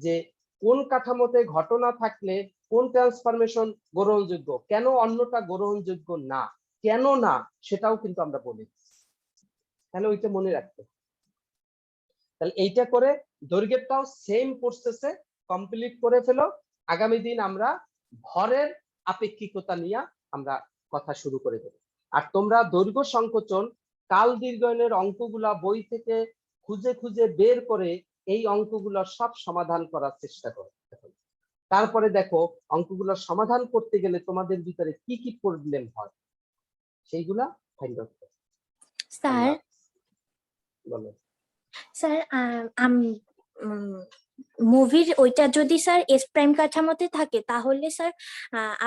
যে কোন কাঠামোতে ঘটনা থাকলে কোন ট্রান্সফরমেশন গ্রহণযোগ্য, কেন অন্যটা গ্রহণযোগ্য না, কেন না সেটাও কিন্তু আমরা বলি। তাহলে ওইটা মনে রাখতে। তাহলে এইটা করে দৈর্ঘ্যটাও সেম প্রসেসে কমপ্লিট করে ফেলো। আগামী দিন আমরা ভরের আপেক্ষিকতা নিয়ে আমরা কথা শুরু করে দেব। আর তোমরা দৈর্ঘ্য সংকোচন কাল দীর্ঘায়নের অঙ্কগুলা বই থেকে খুঁজে খুঁজে বের করে এই অঙ্কগুলো সব সমাধান করার চেষ্টা করো। তারপরে দেখো অঙ্কগুলো সমাধান করতে গেলে তোমাদের ভিতরে কি কি প্রবলেম হয় সেইগুলা ফাইন্ড আউট করো। স্যার বলো। স্যার মুভির ওইটা যদি স্যার এস প্রাইম কাঠামোতে থাকে তাহলে স্যার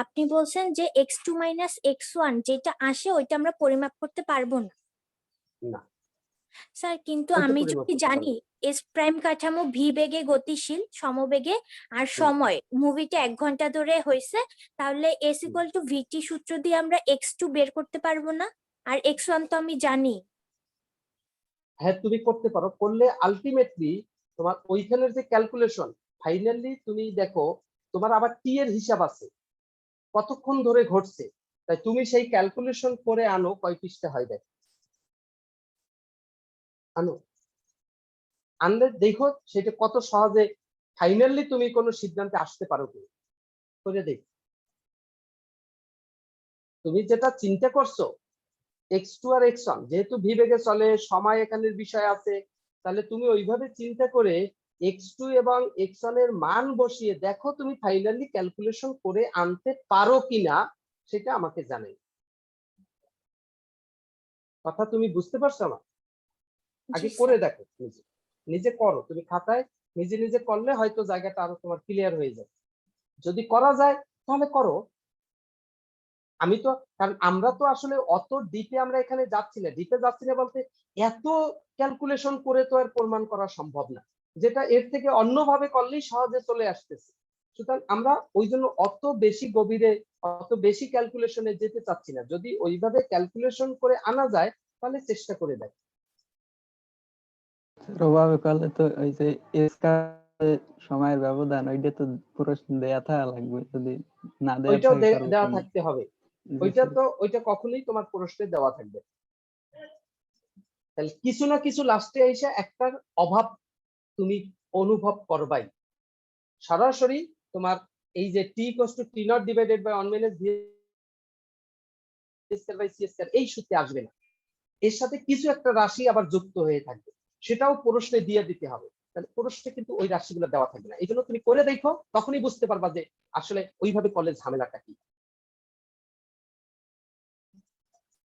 আপনি বলছেন যে x2 মাইনাস x1 যেটা আসে ওইটা আমরা পরিমাপ করতে পারবো না। না স্যার কিন্তু ওইটা আমি পরিমাপ যদি করতে জানি পারবো। এস প্রাইম কাঠামো ভি বেগে গতিশীল সমবেগে আর সময় মুভিটা 1 ঘন্টা ধরে হয়েছে, তাহলে এস ইকুয়াল টু ভিটি সূত্র দিয়ে আমরা x2 বের করতে পারবো না, আর x1 তো আমি জানি। হ্যাঁ তুমি করতে পারো, করলে আলটিমেটলি তোমার ওইখানের যে ক্যালকুলেশন ফাইনালি তুমি দেখো তোমার আবার টি এর হিসাব আছে কতক্ষণ ধরে ঘটছে, তাই তুমি সেই ক্যালকুলেশন করে আনো কয় পৃষ্ঠা হয় দেখ, আনো, আনলে দেখো সেটা কত সহজে ফাইনালি তুমি কোনো সিদ্ধান্তে আসতে পারো কি করে দেখ। তুমি যেটা চিন্তা করছো x2 আর x1 যেহেতু ভি বেগে চলে, সময় এখানের বিষয় আছে, তাহলে তুমি ওইভাবে চিন্তা করে x2 এবং x1 এর মান বসিয়ে দেখো তুমি ফাইনালি ক্যালকুলেশন করে আনতে পারো কিনা সেটা আমাকে জানাই। কথা তুমি বুঝতে পারছো না? আগে জি করে স্যার। দেখো, নিজে নিজে করো, তুমি খাতায় নিজে নিজে করলে হয়তো জায়গাটা আরো তোমার ক্লিয়ার হয়ে যাবে। যদি করা যায় তাহলে করো। আমি তো, কারণ আমরা তো আসলে অত ডিপে আমরা এখানে যাচ্ছি না, ডিপে যাচ্ছি না বলতে এত ক্যালকুলেশন করে তো আর প্রমাণ করা সম্ভব না, যেটা এর থেকে অন্যভাবে করলেই সহজে চলে আসতেছে। সুতরাং আমরা ওই জন্য অত বেশি গভীরে অত বেশি ক্যালকুলেশনে যেতে চাচ্ছি না, যদি ওইভাবে ক্যালকুলেশন করে আনা যায় তাহলে চেষ্টা করে দেখ। ওভাবে করলে তো ওই যে স্কয়ার সময়ের ব্যবধান ওইটা তো প্রশ্ন দেয়া থাকা লাগবে, যদি না দেয়া ওইটাও থাকে করবো দেওয়া কেমনে? থাকতে হবে, জি ওইটা স্যার। তো ওইটা কখনোই তোমার প্রশ্নে দেওয়া থাকবে। তাহলে কিছু না কিছু লাস্টে এসে একটা অভাব তুমি অনুভব করবাই। সরাসরি তোমার এই যে T equals to T naught divided by 1 minus V square by C square এই সূত্রে আসবে না, এর সাথে কিছু একটা রাশি আবার যুক্ত হয়ে থাকবে, সেটাও প্রশ্নে দিয়ে দিতে হবে। তাহলে প্রশ্নে কিন্তু ওই রাশিগুলো দেওয়া থাকবে না, এই জন্য তুমি করে দেখো, তখনই বুঝতে পারবা যে আসলে ওইভাবে কলেজ ঝামেলাটা কি।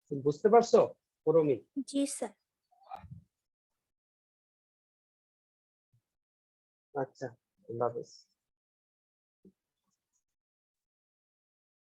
তুমি বুঝতে পারছো পরমি? জি স্যার। আচ্ছা, আল্লাহ হাফেজ।